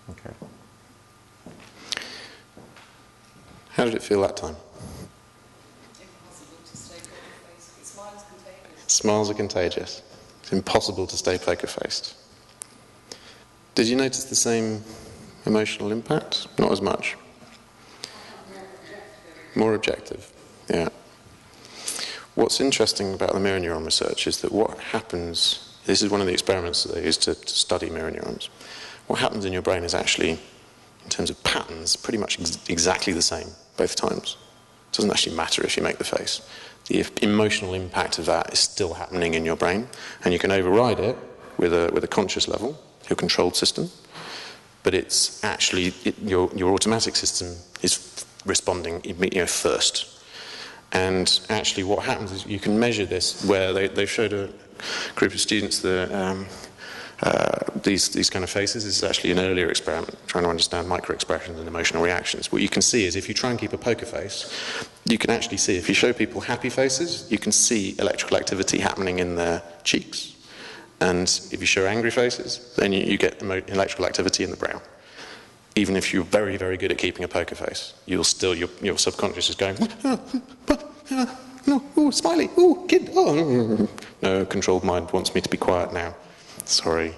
Okay. How did it feel that time? Impossible to stay poker-faced. Smiles contagious. Smiles are contagious. It's impossible to stay poker-faced. Did you notice the same emotional impact? Not as much. More objective. Yeah. What's interesting about the mirror neuron research is that what happens, this is one of the experiments that they use to study mirror neurons. What happens in your brain is actually, in terms of patterns, pretty much exactly the same both times. It doesn't actually matter if you make the face. The emotional impact of that is still happening in your brain, and you can override it with a conscious level, your controlled system, but it's actually, your automatic system is responding first. And actually what happens is you can measure this, where they showed a group of students these kind of faces. This is actually an earlier experiment, trying to understand micro-expressions and emotional reactions. What you can see is if you try and keep a poker face, you can actually see, if you show people happy faces, you can see electrical activity happening in their cheeks. And if you show angry faces, then you get electrical activity in the brow. Even if you're very, very good at keeping a poker face, you'll still, your subconscious is going, no, ooh, smiley, ooh, kid, oh. No, controlled mind wants me to be quiet now. Sorry,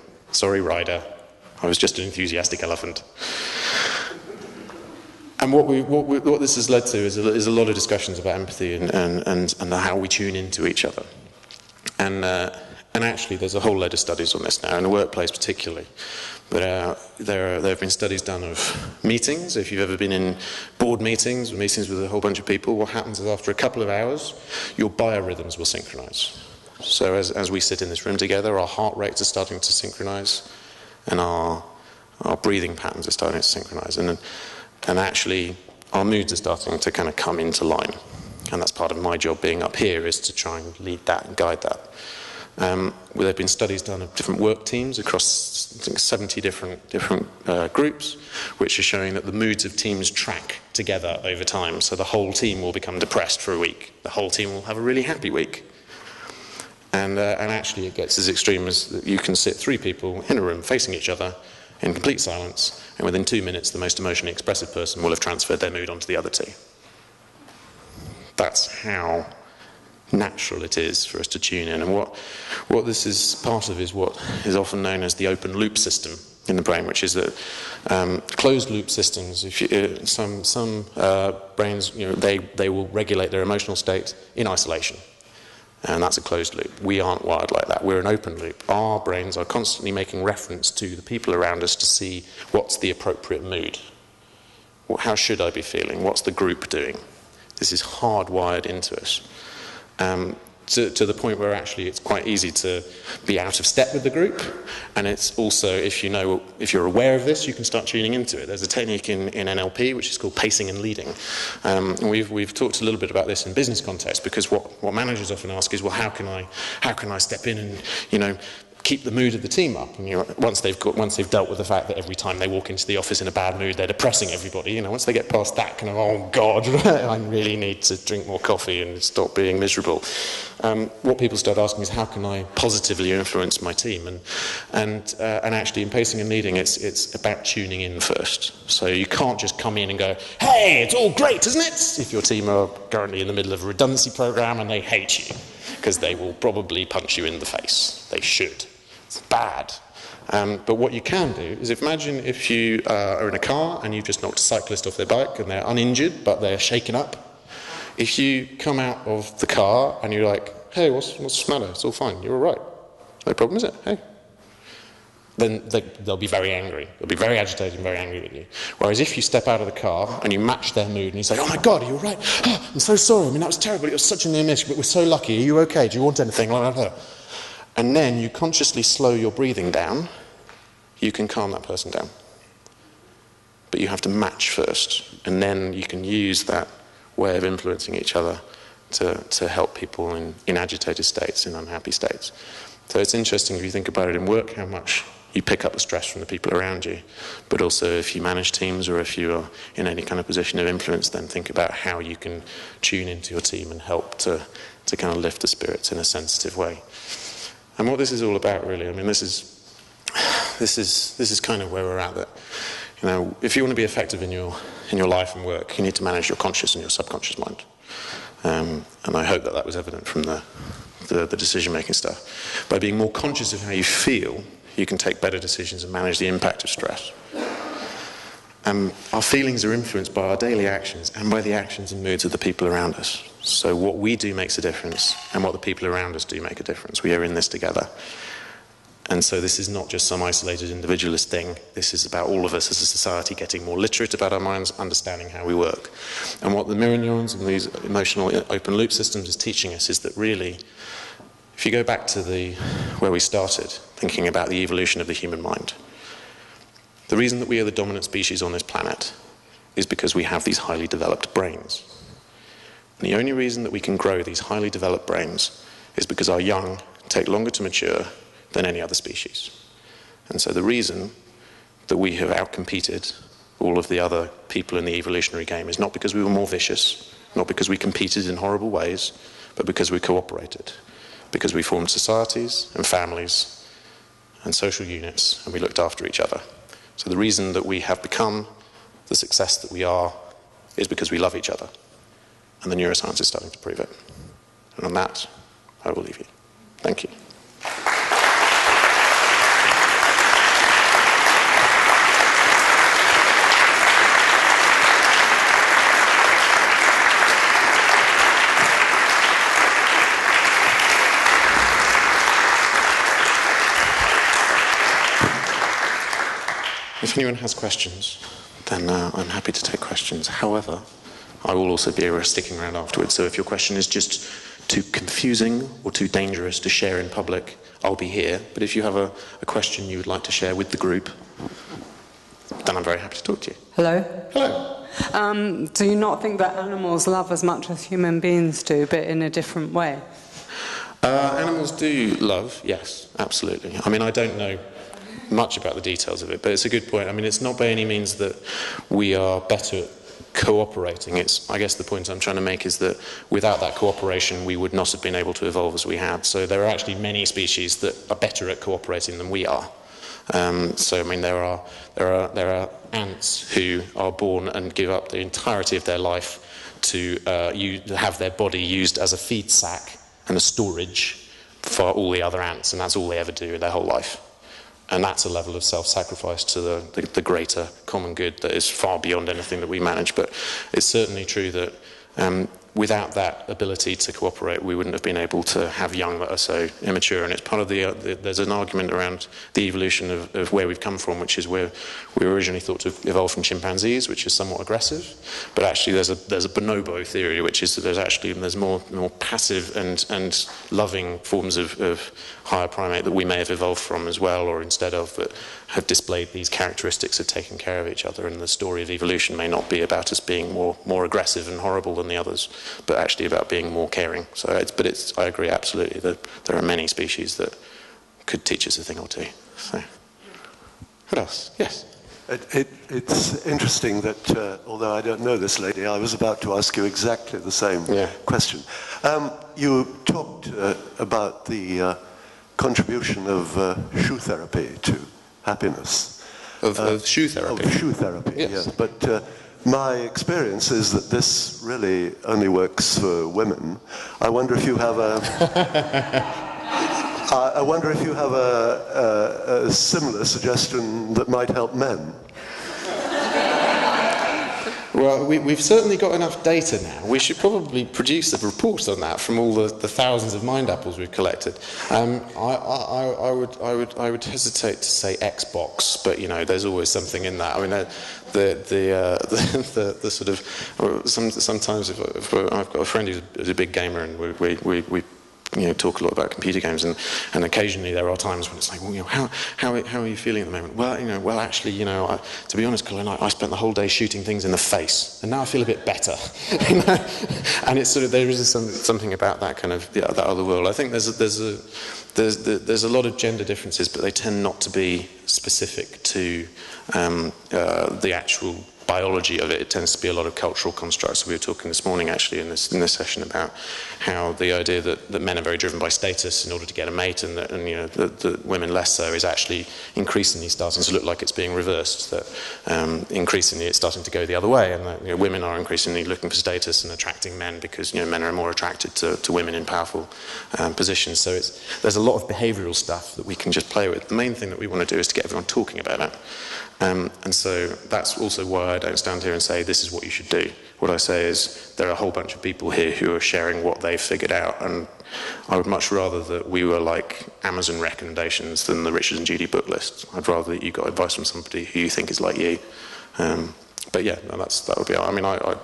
rider. I was just an enthusiastic elephant. And what this has led to is a lot of discussions about empathy and how we tune into each other. And actually, there's a whole load of studies on this now, in the workplace particularly. But there have been studies done of meetings. If you've ever been in board meetings or meetings with a whole bunch of people, what happens is after a couple of hours, your biorhythms will synchronize. So as we sit in this room together, our heart rates are starting to synchronize, and our breathing patterns are starting to synchronize. And actually, our moods are starting to kind of come into line. And that's part of my job being up here, is to try and lead that and guide that. There have been studies done of different work teams across, I think, 70 different groups, which are showing that the moods of teams track together over time. So the whole team will become depressed for a week. The whole team will have a really happy week. And actually it gets as extreme as that you can sit 3 people in a room facing each other in complete silence, and within 2 minutes the most emotionally expressive person will have transferred their mood onto the other 2. That's how natural it is for us to tune in. And what this is part of is what is often known as the open loop system in the brain, which is that closed loop systems, if you, some brains, they will regulate their emotional state in isolation. And that's a closed loop. We aren't wired like that. We're an open loop. Our brains are constantly making reference to the people around us to see what's the appropriate mood. How should I be feeling? What's the group doing? This is hardwired into us. To the point where actually it's quite easy to be out of step with the group, and it's also, if you're aware of this, you can start tuning into it. There's a technique in NLP which is called pacing and leading. And we've talked a little bit about this in business context, because what managers often ask is, well, how can I step in and keep the mood of the team up? And once they've dealt with the fact that every time they walk into the office in a bad mood, they're depressing everybody. Once they get past that kind of, oh God, I really need to drink more coffee and stop being miserable. What people start asking is, how can I positively influence my team? And actually, in pacing and leading, it's about tuning in first. So you can't just come in and go, hey, it's all great, isn't it? If your team are currently in the middle of a redundancy program and they hate you, because they will probably punch you in the face. They should. It's bad. But what you can do is, imagine if you are in a car and you've just knocked a cyclist off their bike and they're uninjured but they're shaken up. If you come out of the car and you're like, hey, what's the matter? It's all fine. You're all right. No problem, is it? Hey. Then they'll be very angry. They'll be very agitated and very angry with you. Whereas if you step out of the car and you match their mood and you say, oh my God, are you all right? Oh, I'm so sorry. That was terrible. It was such a near miss, but we're so lucky. Are you okay? Do you want anything? And then you consciously slow your breathing down. You can calm that person down. But you have to match first. And then you can use that way of influencing each other to help people in agitated states, in unhappy states. So it's interesting, if you think about it in work, how much you pick up the stress from the people around you. But also, if you manage teams or if you are in any kind of position of influence, then think about how you can tune into your team and help to kind of lift the spirits in a sensitive way. And what this is all about, really, this is kind of where we're at. That, if you want to be effective in your life and work, you need to manage your conscious and your subconscious mind. And I hope that was evident from the decision-making stuff. By being more conscious of how you feel, you can take better decisions and manage the impact of stress. Our feelings are influenced by our daily actions and by the actions and moods of the people around us. So what we do makes a difference, and what the people around us do make a difference. We are in this together. And so this is not just some isolated individualist thing. This is about all of us as a society getting more literate about our minds, understanding how we work. And what the mirror neurons and these emotional open loop systems is teaching us is that really, if you go back to where we started, thinking about the evolution of the human mind, the reason that we are the dominant species on this planet is because we have these highly developed brains. And the only reason that we can grow these highly developed brains is because our young take longer to mature than any other species. And so the reason that we have outcompeted all of the other people in the evolutionary game is not because we were more vicious, not because we competed in horrible ways, but because we cooperated. Because we formed societies and families and social units, and we looked after each other. So the reason that we have become the success that we are is because we love each other. And the neuroscience is starting to prove it. And on that, I will leave you. Thank you. If anyone has questions, then I'm happy to take questions. However, I will also be sticking around afterwards. So if your question is just too confusing or too dangerous to share in public, I'll be here. But if you have a question you would like to share with the group, then I'm very happy to talk to you. Hello? Hello. Do you not think that animals love as much as human beings do, but in a different way? Animals do love, yes, absolutely. I don't know much about the details of it, but it's a good point. It's not by any means that we are better at cooperating. I guess the point I'm trying to make is that without that cooperation, we would not have been able to evolve as we had. So there are actually many species that are better at cooperating than we are. There are ants who are born and give up the entirety of their life to have their body used as a feed sack and a storage for all the other ants, and that's all they ever do their whole life. And that's a level of self-sacrifice to the greater common good that is far beyond anything that we manage. But it's certainly true that without that ability to cooperate, we wouldn't have been able to have young that are so immature. And it's part of there's an argument around the evolution of where we've come from, which is where we were originally thought to evolve from chimpanzees, which is somewhat aggressive. But actually there's a bonobo theory, which is that there's more passive and loving forms of higher primate that we may have evolved from as well, or instead of, that have displayed these characteristics of taking care of each other. And the story of evolution may not be about us being more aggressive and horrible than the others, but actually about being more caring. So I agree absolutely that there are many species that could teach us a thing or two. So, what else? Yes. It's interesting that, although I don't know this lady, I was about to ask you exactly the same question. You talked about the contribution of shoe therapy to happiness. Of shoe therapy? Of shoe therapy, yes. But my experience is that this really only works for women. I wonder if you have a similar suggestion that might help men. Well, we've certainly got enough data now. We should probably produce a report on that from all the thousands of Mindapples we've collected. I would hesitate to say Xbox, but there's always something in that. I mean, the sort of sometimes if I've got a friend who's a big gamer, and we talk a lot about computer games, and occasionally there are times when it's like, well, how are you feeling at the moment? Well, actually, to be honest, Colin, I spent the whole day shooting things in the face, and now I feel a bit better. And it's sort of, there is something about that kind of that other world. I think there's a lot of gender differences, but they tend not to be specific to the actual biology of it. It tends to be a lot of cultural constructs. We were talking this morning, actually, in this session, about how the idea that men are very driven by status in order to get a mate, and that women less so, is actually increasingly starting to look like it's being reversed. That increasingly it's starting to go the other way, and that women are increasingly looking for status and attracting men because men are more attracted to women in powerful positions. So there's a lot of behavioural stuff that we can just play with. The main thing that we want to do is to get everyone talking about it. And so that's also why I don't stand here and say this is what you should do. What I say is there are a whole bunch of people here who are sharing what they've figured out, and I would much rather that we were like Amazon recommendations than the Richard and Judy book list. I'd rather that you got advice from somebody who you think is like you. But yeah, no, that would be. I mean, I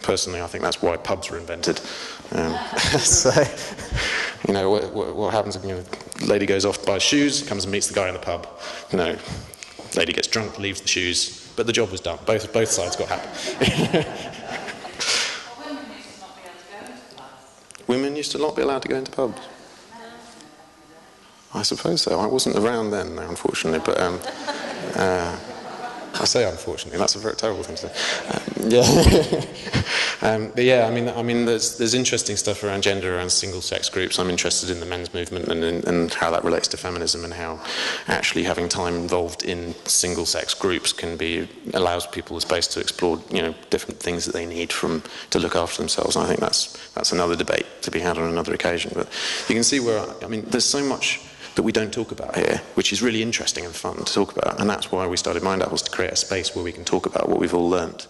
personally, I think that's why pubs were invented. So, what happens if a lady goes off to buy shoes, comes and meets the guy in the pub. Lady gets drunk, leaves the shoes, but the job was done. Both sides got happy. Women used to not be allowed to go into pubs. I suppose so. I wasn't around then, though, unfortunately. But I say unfortunately. That's a very terrible thing to say. But yeah, I mean, there's interesting stuff around gender, around single-sex groups. I'm interested in the men's movement and how that relates to feminism, and how actually having time involved in single-sex groups allows people the space to explore, different things that they need to look after themselves. And I think that's another debate to be had on another occasion. But you can see where, there's so much that we don't talk about here, which is really interesting and fun to talk about. And that's why we started Mindapples, to create a space where we can talk about what we've all learnt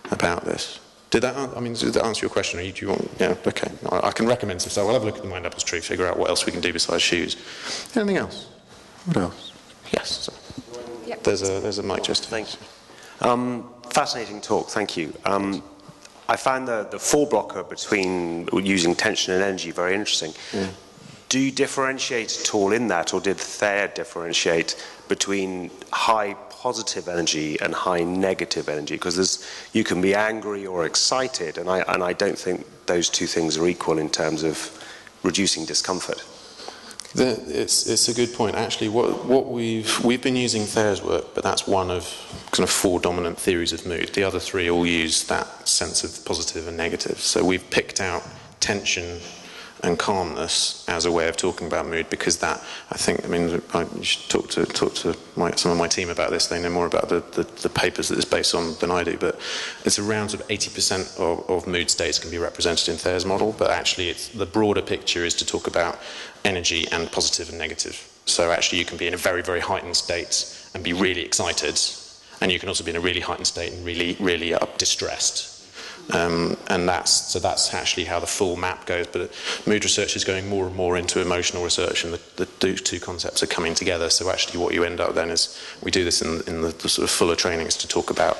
about this. Did that answer your question? Or do you want? Yeah, okay. I can recommend some stuff. We'll have a look at the Mindapples tree, figure out what else we can do besides shoes. Anything else? What else? Yes. Yep. There's a mic just. Thank you. Fascinating talk. Thank you. I found the four blocker between using tension and energy very interesting. Yeah. Do you differentiate at all in that, or did Thayer differentiate between high positive energy and high negative energy? Because you can be angry or excited, and I don't think those two things are equal in terms of reducing discomfort. It's a good point. Actually, what we've been using Thayer's work, but that's one of kind of four dominant theories of mood. The other three all use that sense of positive and negative. So we've picked out tension and calmness as a way of talking about mood, because that, you should talk to some of my team about this. They know more about the papers that it's based on than I do, but it's around sort of 80% of mood states can be represented in Thayer's model, but actually the broader picture is to talk about energy and positive and negative. So actually you can be in a very, very heightened state and be really excited, and you can also be in a really heightened state and really, really distressed. And that's actually how the full map goes. But mood research is going more and more into emotional research, and the two concepts are coming together. So actually what you end up then is, we do this in the sort of fuller trainings to talk about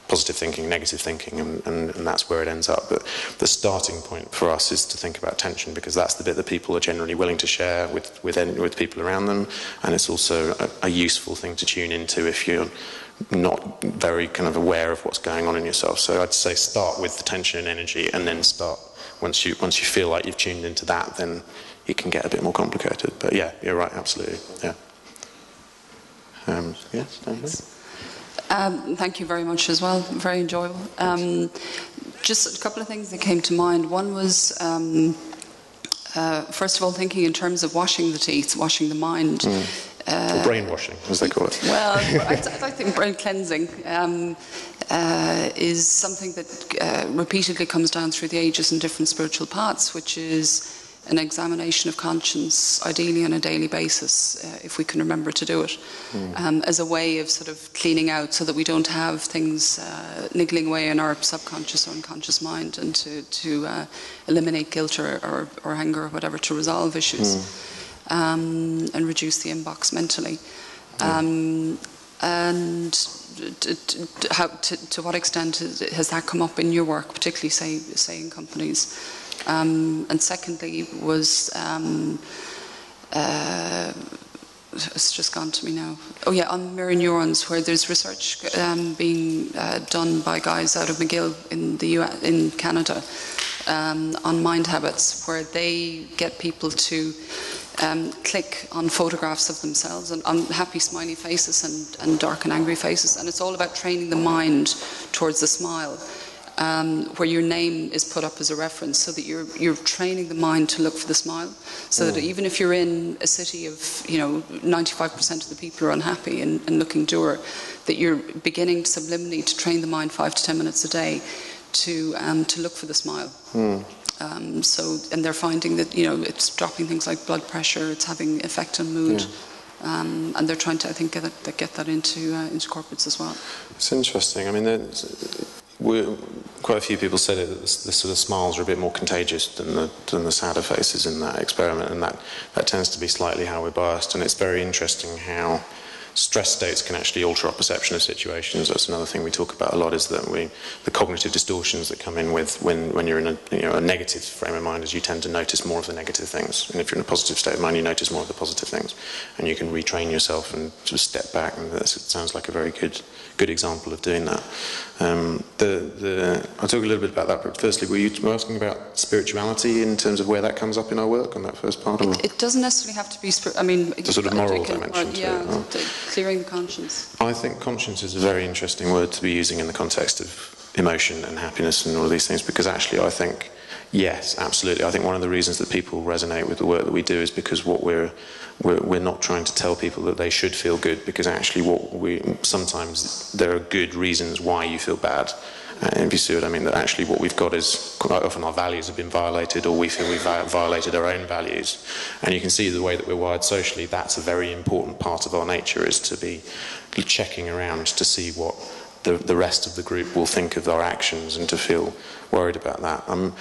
positive thinking, negative thinking, and that's where it ends up. But the starting point for us is to think about tension, because that's the bit that people are generally willing to share with people around them, and it's also a useful thing to tune into if you're not very kind of aware of what's going on in yourself. So I'd say start with the tension and energy, and then start, once you feel like you've tuned into that, then it can get a bit more complicated. But yeah, you're right, absolutely. Yeah. Yes, thanks. Thank you very much as well. Very enjoyable. Just a couple of things that came to mind. One was, first of all, thinking in terms of washing the teeth, washing the mind. Or brainwashing, as they call it. Well, I think brain cleansing is something that repeatedly comes down through the ages in different spiritual paths, which is an examination of conscience, ideally on a daily basis, if we can remember to do it, as a way of sort of cleaning out, so that we don't have things niggling away in our subconscious or unconscious mind, and to eliminate guilt or anger or whatever, to resolve issues, and reduce the inbox mentally. And to what extent has that come up in your work, particularly say in companies? And secondly was, it's just gone to me now. Oh yeah, on mirror neurons, where there's research being done by guys out of McGill in Canada on mind habits, where they get people to click on photographs of themselves and on happy smiley faces and dark and angry faces, and it's all about training the mind towards the smile. Where your name is put up as a reference, so that you're training the mind to look for the smile, so that even if you're in a city of 95% of the people are unhappy and looking dour, that you're beginning subliminally to train the mind 5 to 10 minutes a day to look for the smile. And they're finding that it's dropping things like blood pressure, it's having effect on mood. And they're trying to, I think, get that into corporates as well. It's interesting. I mean, quite a few people said it, that the sort of smiles are a bit more contagious than the sadder faces in that experiment, and that tends to be slightly how we're biased. And it's very interesting how stress states can actually alter our perception of situations. That's another thing we talk about a lot, is that the cognitive distortions that come in with when you're in a negative frame of mind, is you tend to notice more of the negative things, and if you're in a positive state of mind, you notice more of the positive things, and you can retrain yourself and sort of step back. And it sounds like a very good example of doing that. I'll talk a little bit about that, but firstly, were you asking about spirituality in terms of where that comes up in our work on that first part? It doesn't necessarily have to be the sort of moral dimension to it. Clearing the conscience. I think conscience is a very interesting word to be using in the context of emotion and happiness and all of these things, because actually I think, yes, absolutely. I think one of the reasons that people resonate with the work that we do is because we're not trying to tell people that they should feel good, because actually sometimes there are good reasons why you feel bad. If you see what I mean, that actually what we've got is quite often our values have been violated, or we feel we've violated our own values. And you can see the way that we're wired socially, that's a very important part of our nature, is to be checking around to see what the rest of the group will think of our actions, and to feel worried about that. I'm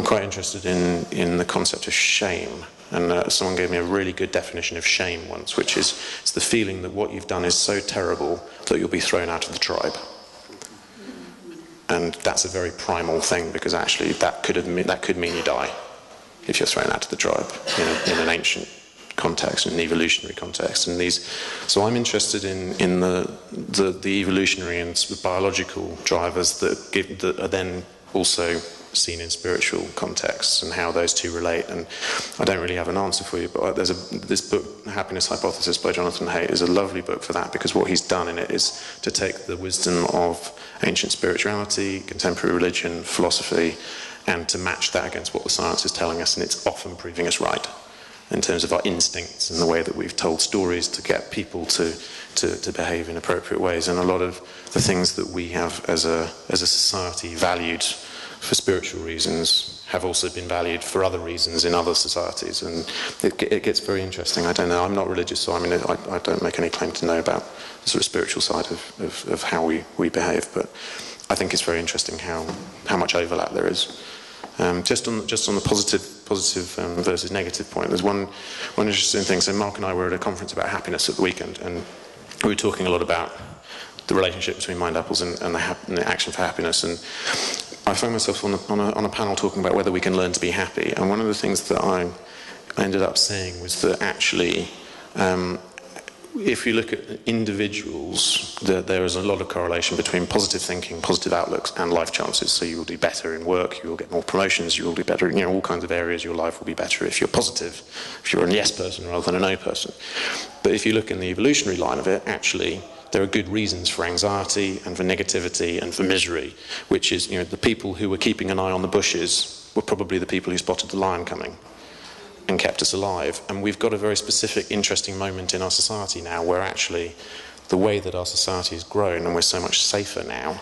quite interested in the concept of shame. And someone gave me a really good definition of shame once, which is, it's the feeling that what you've done is so terrible that you'll be thrown out of the tribe. And that's a very primal thing, because actually that could mean you die if you're thrown out of the tribe in an ancient context, in an evolutionary context. And so I'm interested in the evolutionary and biological drivers that are then also seen in spiritual contexts, and how those two relate. And I don't really have an answer for you, but this book, The Happiness Hypothesis by Jonathan Haidt, is a lovely book for that, because what he's done in it is to take the wisdom of ancient spirituality, contemporary religion, philosophy, and to match that against what the science is telling us, and it's often proving us right in terms of our instincts and the way that we've told stories to get people to behave in appropriate ways. And a lot of the things that we have as a society valued for spiritual reasons have also been valued for other reasons in other societies, and it gets very interesting. I don't know, I'm not religious, so I don't make any claim to know about the sort of spiritual side of how we behave, but I think it's very interesting how much overlap there is. Just on the positive versus negative point, there's one interesting thing. So Mark and I were at a conference about happiness at the weekend, and we were talking a lot about the relationship between Mindapples and the action for happiness. And I found myself on a panel talking about whether we can learn to be happy. And one of the things that I ended up saying was that actually, if you look at individuals, there is a lot of correlation between positive thinking, positive outlooks, and life chances. So you will do better in work, you will get more promotions, you will do better in all kinds of areas. Your life will be better if you're positive, if you're a yes person rather than a no person. But if you look in the evolutionary line of it, actually, there are good reasons for anxiety and for negativity and for misery, which is, the people who were keeping an eye on the bushes were probably the people who spotted the lion coming and kept us alive. And we've got a very specific, interesting moment in our society now where actually the way that our society has grown, and we're so much safer now,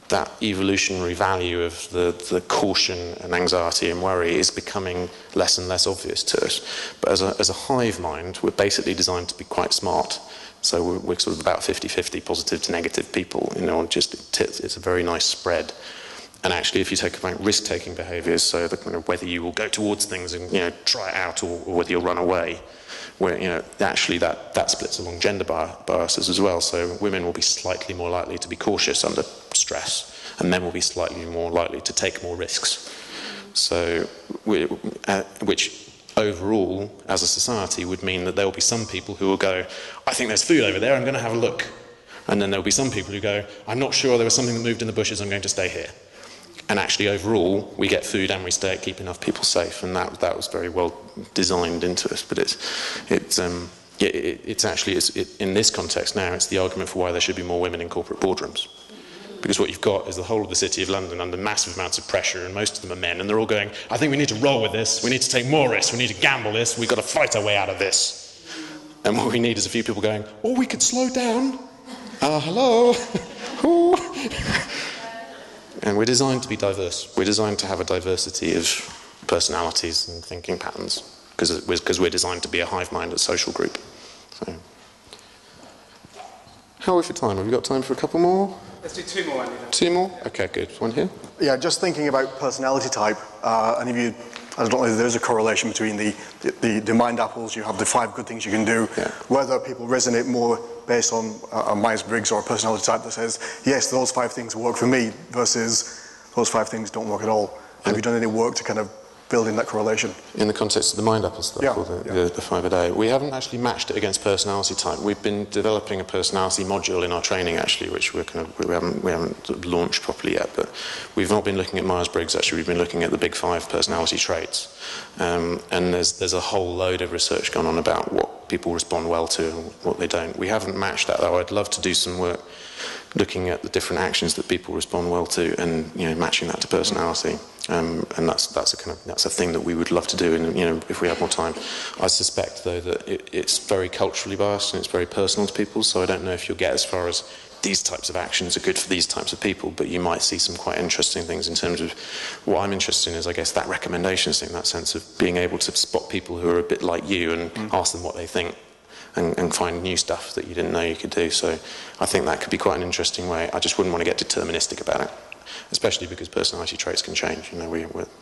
that evolutionary value of the caution and anxiety and worry is becoming less and less obvious to us. But as a hive mind, we're basically designed to be quite smart. So we're sort of about 50-50 positive to negative people. It's a very nice spread. And actually, if you take about risk-taking behaviours, so whether you will go towards things and try it out, or whether you'll run away, where actually that splits along gender biases as well. So women will be slightly more likely to be cautious under stress, and men will be slightly more likely to take more risks. So, which overall, as a society, would mean that there will be some people who will go, I think there's food over there, I'm going to have a look. And then there will be some people who go, I'm not sure, there was something that moved in the bushes, I'm going to stay here. And actually, overall, we get food and we keep enough people safe, and that was very well designed into us. But it's actually in this context now, it's the argument for why there should be more women in corporate boardrooms. Because what you've got is the whole of the City of London under massive amounts of pressure, and most of them are men, and they're all going, I think we need to roll with this, we need to take more risks, we need to gamble this, we've got to fight our way out of this. And what we need is a few people going, oh, we could slow down. Hello. And we're designed to be diverse. We're designed to have a diversity of personalities and thinking patterns, because we're designed to be a hive-minded social group. So, how are we for time? Have we got time for a couple more? Let's do two more, Andy. Two more? Okay, good. One here? Yeah, just thinking about personality type, and I don't know if there's a correlation between the Mindapples, you have the 5 good things you can do, whether people resonate more based on a Myers-Briggs or a personality type that says, yes, those 5 things work for me, versus those 5 things don't work at all. Have you done any work to kind of build in that correlation? In the context of the Mindapples stuff, or the 5 a day? We haven't actually matched it against personality type. We've been developing a personality module in our training, actually, which we haven't sort of launched properly yet, but we've not been looking at Myers-Briggs, actually. We've been looking at the big 5 personality traits. And there's a whole load of research going on about what people respond well to and what they don't. We haven't matched that, though. I'd love to do some work looking at the different actions that people respond well to, and matching that to personality. And that's a thing that we would love to do, and if we have more time. I suspect, though, that it's very culturally biased and it's very personal to people. So I don't know if you'll get as far as these types of actions are good for these types of people, but you might see some quite interesting things in terms of what I'm interested in is, I guess, that recommendations thing, that sense of being able to spot people who are a bit like you and ask them what they think. And find new stuff that you didn't know you could do. So I think that could be quite an interesting way. I just wouldn't want to get deterministic about it, especially because personality traits can change.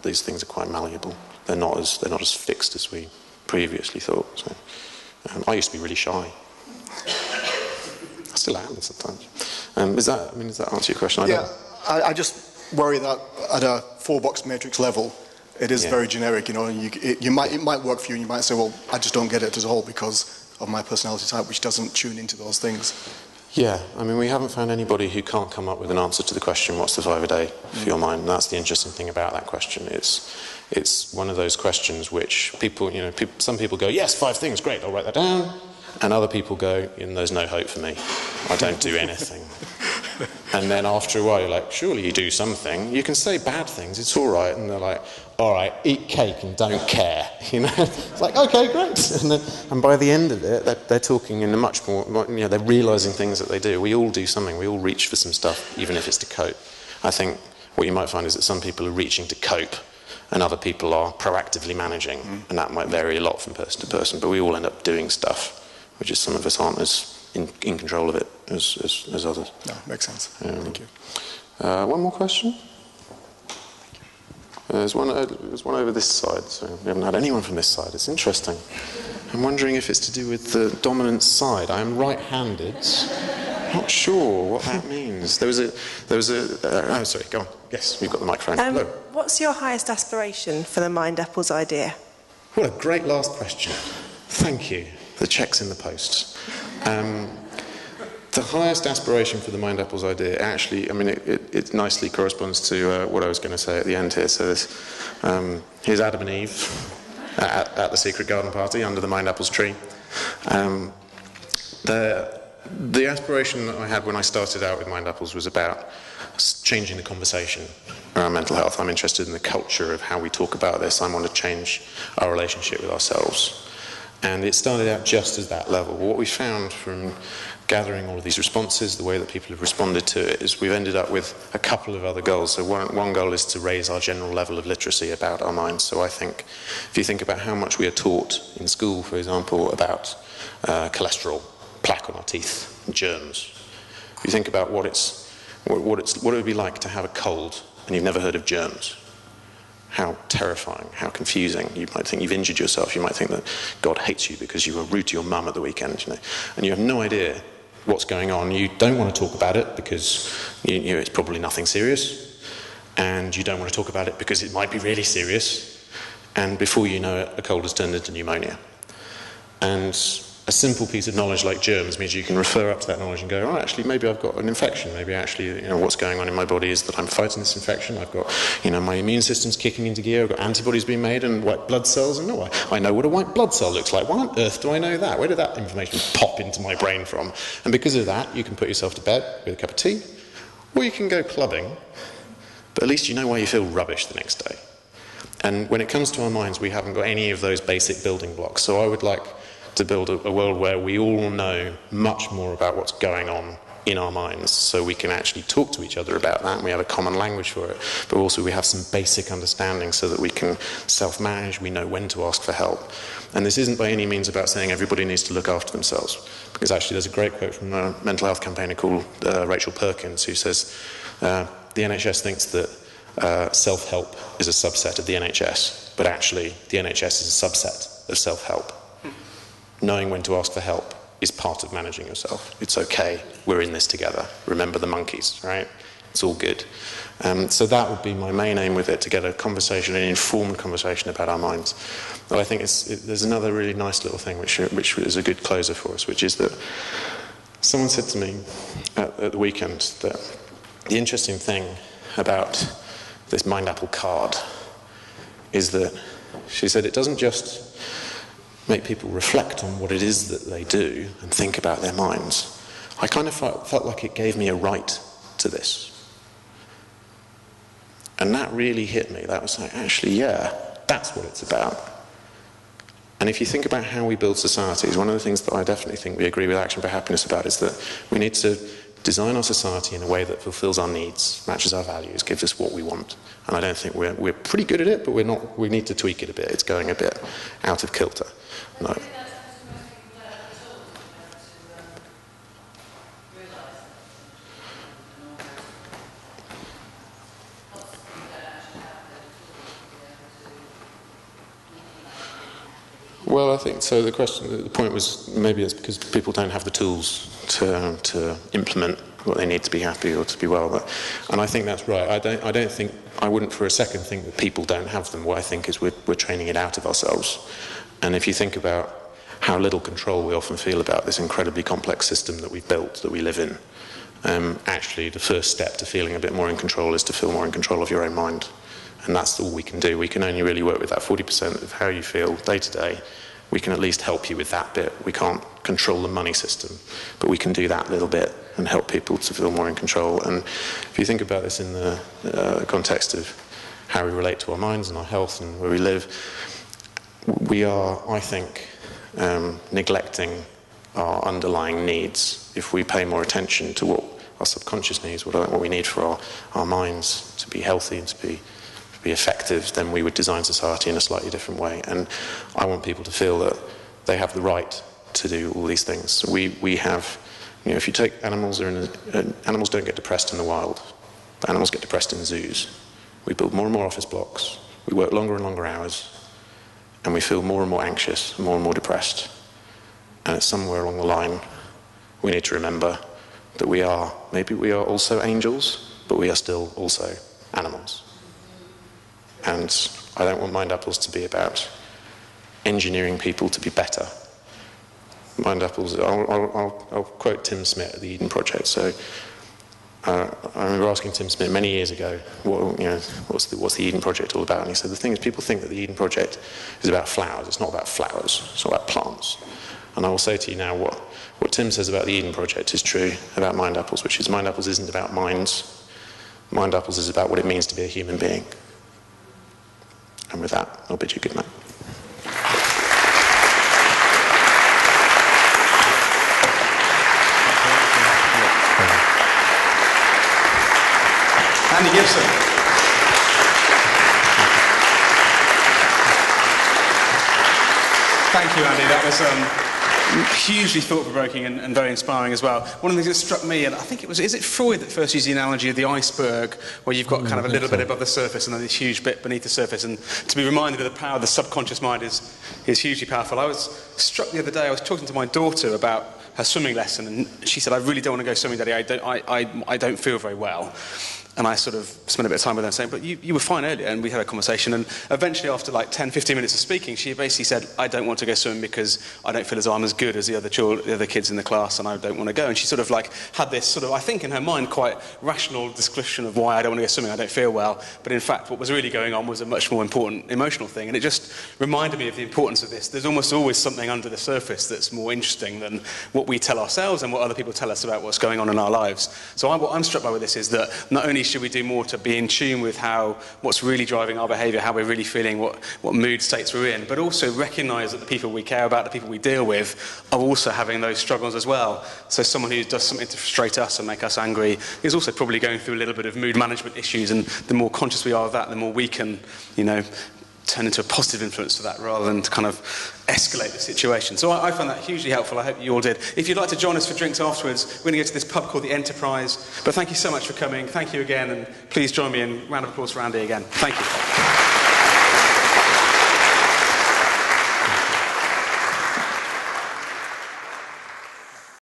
These things are quite malleable. They're not as fixed as we previously thought. So I used to be really shy. I still am sometimes. Does that answer your question? I just worry that at a 4-box matrix level, it is very generic. It might work for you, and you might say, well, I just don't get it as a whole because of my personality type, which doesn't tune into those things. Yeah, we haven't found anybody who can't come up with an answer to the question, what's the 5 a day for your mind? And that's the interesting thing about that question. It's one of those questions which some people go, yes, 5 things, great, I'll write that down. And other people go, there's no hope for me. I don't do anything. And then after a while, you're like, surely you do something. You can say bad things, it's all right. And they're like, all right, eat cake and don't care. It's like, okay, great. And by the end of it, they're talking in a much more, they're realising things that they do. We all do something. We all reach for some stuff, even if it's to cope. I think what you might find is that some people are reaching to cope and other people are proactively managing. And that might vary a lot from person to person, but we all end up doing stuff, which is some of us aren't as in control of it as others. No, makes sense. Thank you. One more question? There's one over this side, so we haven't had anyone from this side. It's interesting. I'm wondering if it's to do with the dominant side. I am right-handed. Not sure what that means. There was a. Oh, sorry. Go on. Yes, we've got the microphone. Hello. What's your highest aspiration for the Mindapples idea? What a great last question. Thank you. The check's in the post. The highest aspiration for the Mindapples idea, actually, I mean, it nicely corresponds to what I was going to say at the end here. So here's Adam and Eve at the secret garden party under the Mindapples tree. The aspiration that I had when I started out with Mindapples was about changing the conversation around mental health. I'm interested in the culture of how we talk about this. I want to change our relationship with ourselves. And it started out just as that level. What we found from gathering all of these responses, the way that people have responded to it, is we've ended up with a couple of other goals. So one goal is to raise our general level of literacy about our minds. So I think if you think about how much we are taught in school, for example, about cholesterol, plaque on our teeth, germs. If you think about what it would be like to have a cold and you've never heard of germs, how terrifying, how confusing. You might think you've injured yourself. You might think that God hates you because you were rude to your mum at the weekend, and you have no idea what's going on. You don't want to talk about it because it's probably nothing serious, and you don't want to talk about it because it might be really serious, and before you know it, a cold has turned into pneumonia. And a simple piece of knowledge like germs means you can refer up to that knowledge and go, oh, actually, maybe I've got an infection. Maybe actually, what's going on in my body is that I'm fighting this infection. I've got, my immune system's kicking into gear. I've got antibodies being made and white blood cells. And I know what a white blood cell looks like. Why on earth do I know that? Where did that information pop into my brain from? And because of that, you can put yourself to bed with a cup of tea, or you can go clubbing, but at least you know why you feel rubbish the next day. And when it comes to our minds, we haven't got any of those basic building blocks. So I would like to build a world where we all know much more about what's going on in our minds, so we can actually talk to each other about that, and we have a common language for it, but also we have some basic understanding so that we can self-manage, we know when to ask for help. And this isn't by any means about saying everybody needs to look after themselves, because actually there's a great quote from a mental health campaigner called Rachel Perkins, who says the NHS thinks that self-help is a subset of the NHS, but actually the NHS is a subset of self-help. Knowing when to ask for help is part of managing yourself. It's okay, we're in this together. Remember the monkeys, right? It's all good. So that would be my main aim with it, to get a conversation, an informed conversation about our minds. But I think there's another really nice little thing which is a good closer for us, which is that someone said to me at the weekend that the interesting thing about this Mindapple card is that, she said, it doesn't just make people reflect on what it is that they do and think about their minds. I kind of felt like it gave me a right to this. And that really hit me. That was like, actually, yeah, that's what it's about. And if you think about how we build societies, one of the things that I definitely think we agree with Action for Happiness about is that we need to design our society in a way that fulfills our needs, matches our values, gives us what we want. And I don't think we're pretty good at it, but we need to tweak it a bit. It's going a bit out of kilter. No. Well, I think so. The point was, maybe it's because people don't have the tools to implement what they need to be happy or to be well. And I think that's right. I wouldn't for a second think that people don't have them. What I think is we're training it out of ourselves. And if you think about how little control we often feel about this incredibly complex system that we've built, that we live in, actually the first step to feeling a bit more in control is to feel more in control of your own mind. And that's all we can do. We can only really work with that 40% of how you feel day to day. We can at least help you with that bit. We can't control the money system, but we can do that little bit and help people to feel more in control. And if you think about this in the context of how we relate to our minds and our health and where we live, we are, I think, neglecting our underlying needs if we pay more attention to what our subconscious needs, what we need for our minds to be healthy and to be effective. Then we would design society in a slightly different way. And I want people to feel that they have the right to do all these things. So we have, if you take animals, animals don't get depressed in the wild. Animals get depressed in zoos. We build more and more office blocks. We work longer and longer hours. And we feel more and more anxious, more and more depressed. And it's somewhere along the line we need to remember that maybe we are also angels, but we are still also animals. And I don't want Mindapples to be about engineering people to be better. Mindapples, I'll quote Tim Smith at the Eden Project. So I remember asking Tim Smith many years ago, what's the Eden Project all about? And he said, the thing is, people think that the Eden Project is about flowers. It's not about flowers. It's not about plants. And I will say to you now what Tim says about the Eden Project is true about Mindapples, which is Mindapples isn't about minds. Mindapples is about what it means to be a human being. And with that, I'll bid you good night. Andy Gibson. Thank you, Andy. That was hugely thought-provoking and very inspiring as well. One of the things that struck me, and I think is it Freud that first used the analogy of the iceberg, where you've got kind of a little bit above the surface and then this huge bit beneath the surface, and to be reminded of the power of the subconscious mind is hugely powerful. I was struck the other day, I was talking to my daughter about her swimming lesson, and she said, I really don't want to go swimming, Daddy, I don't feel very well. And I sort of spent a bit of time with her saying, but you were fine earlier, and we had a conversation, and eventually after like 10, 15 minutes of speaking, she basically said, I don't want to go swimming because I don't feel as though I'm as good as the other kids in the class, and I don't want to go. And she sort of like had this sort of, I think in her mind, quite rational description of why I don't want to go swimming, I don't feel well, but in fact what was really going on was a much more important emotional thing, and it just reminded me of the importance of this. There's almost always something under the surface that's more interesting than what we tell ourselves and what other people tell us about what's going on in our lives. So what I'm struck by with this is that not only should we do more to be in tune with what's really driving our behaviour, how we're really feeling, what mood states we're in, but also recognise that the people we care about, the people we deal with, are also having those struggles as well. So someone who does something to frustrate us and make us angry is also probably going through a little bit of mood management issues, and the more conscious we are of that, the more we can, turn into a positive influence for that rather than to kind of escalate the situation. So I found that hugely helpful. I hope you all did. If you'd like to join us for drinks afterwards, we're going to go to this pub called the Enterprise. But thank you so much for coming. Thank you again, and please join me in a round of applause for Andy again. Thank you.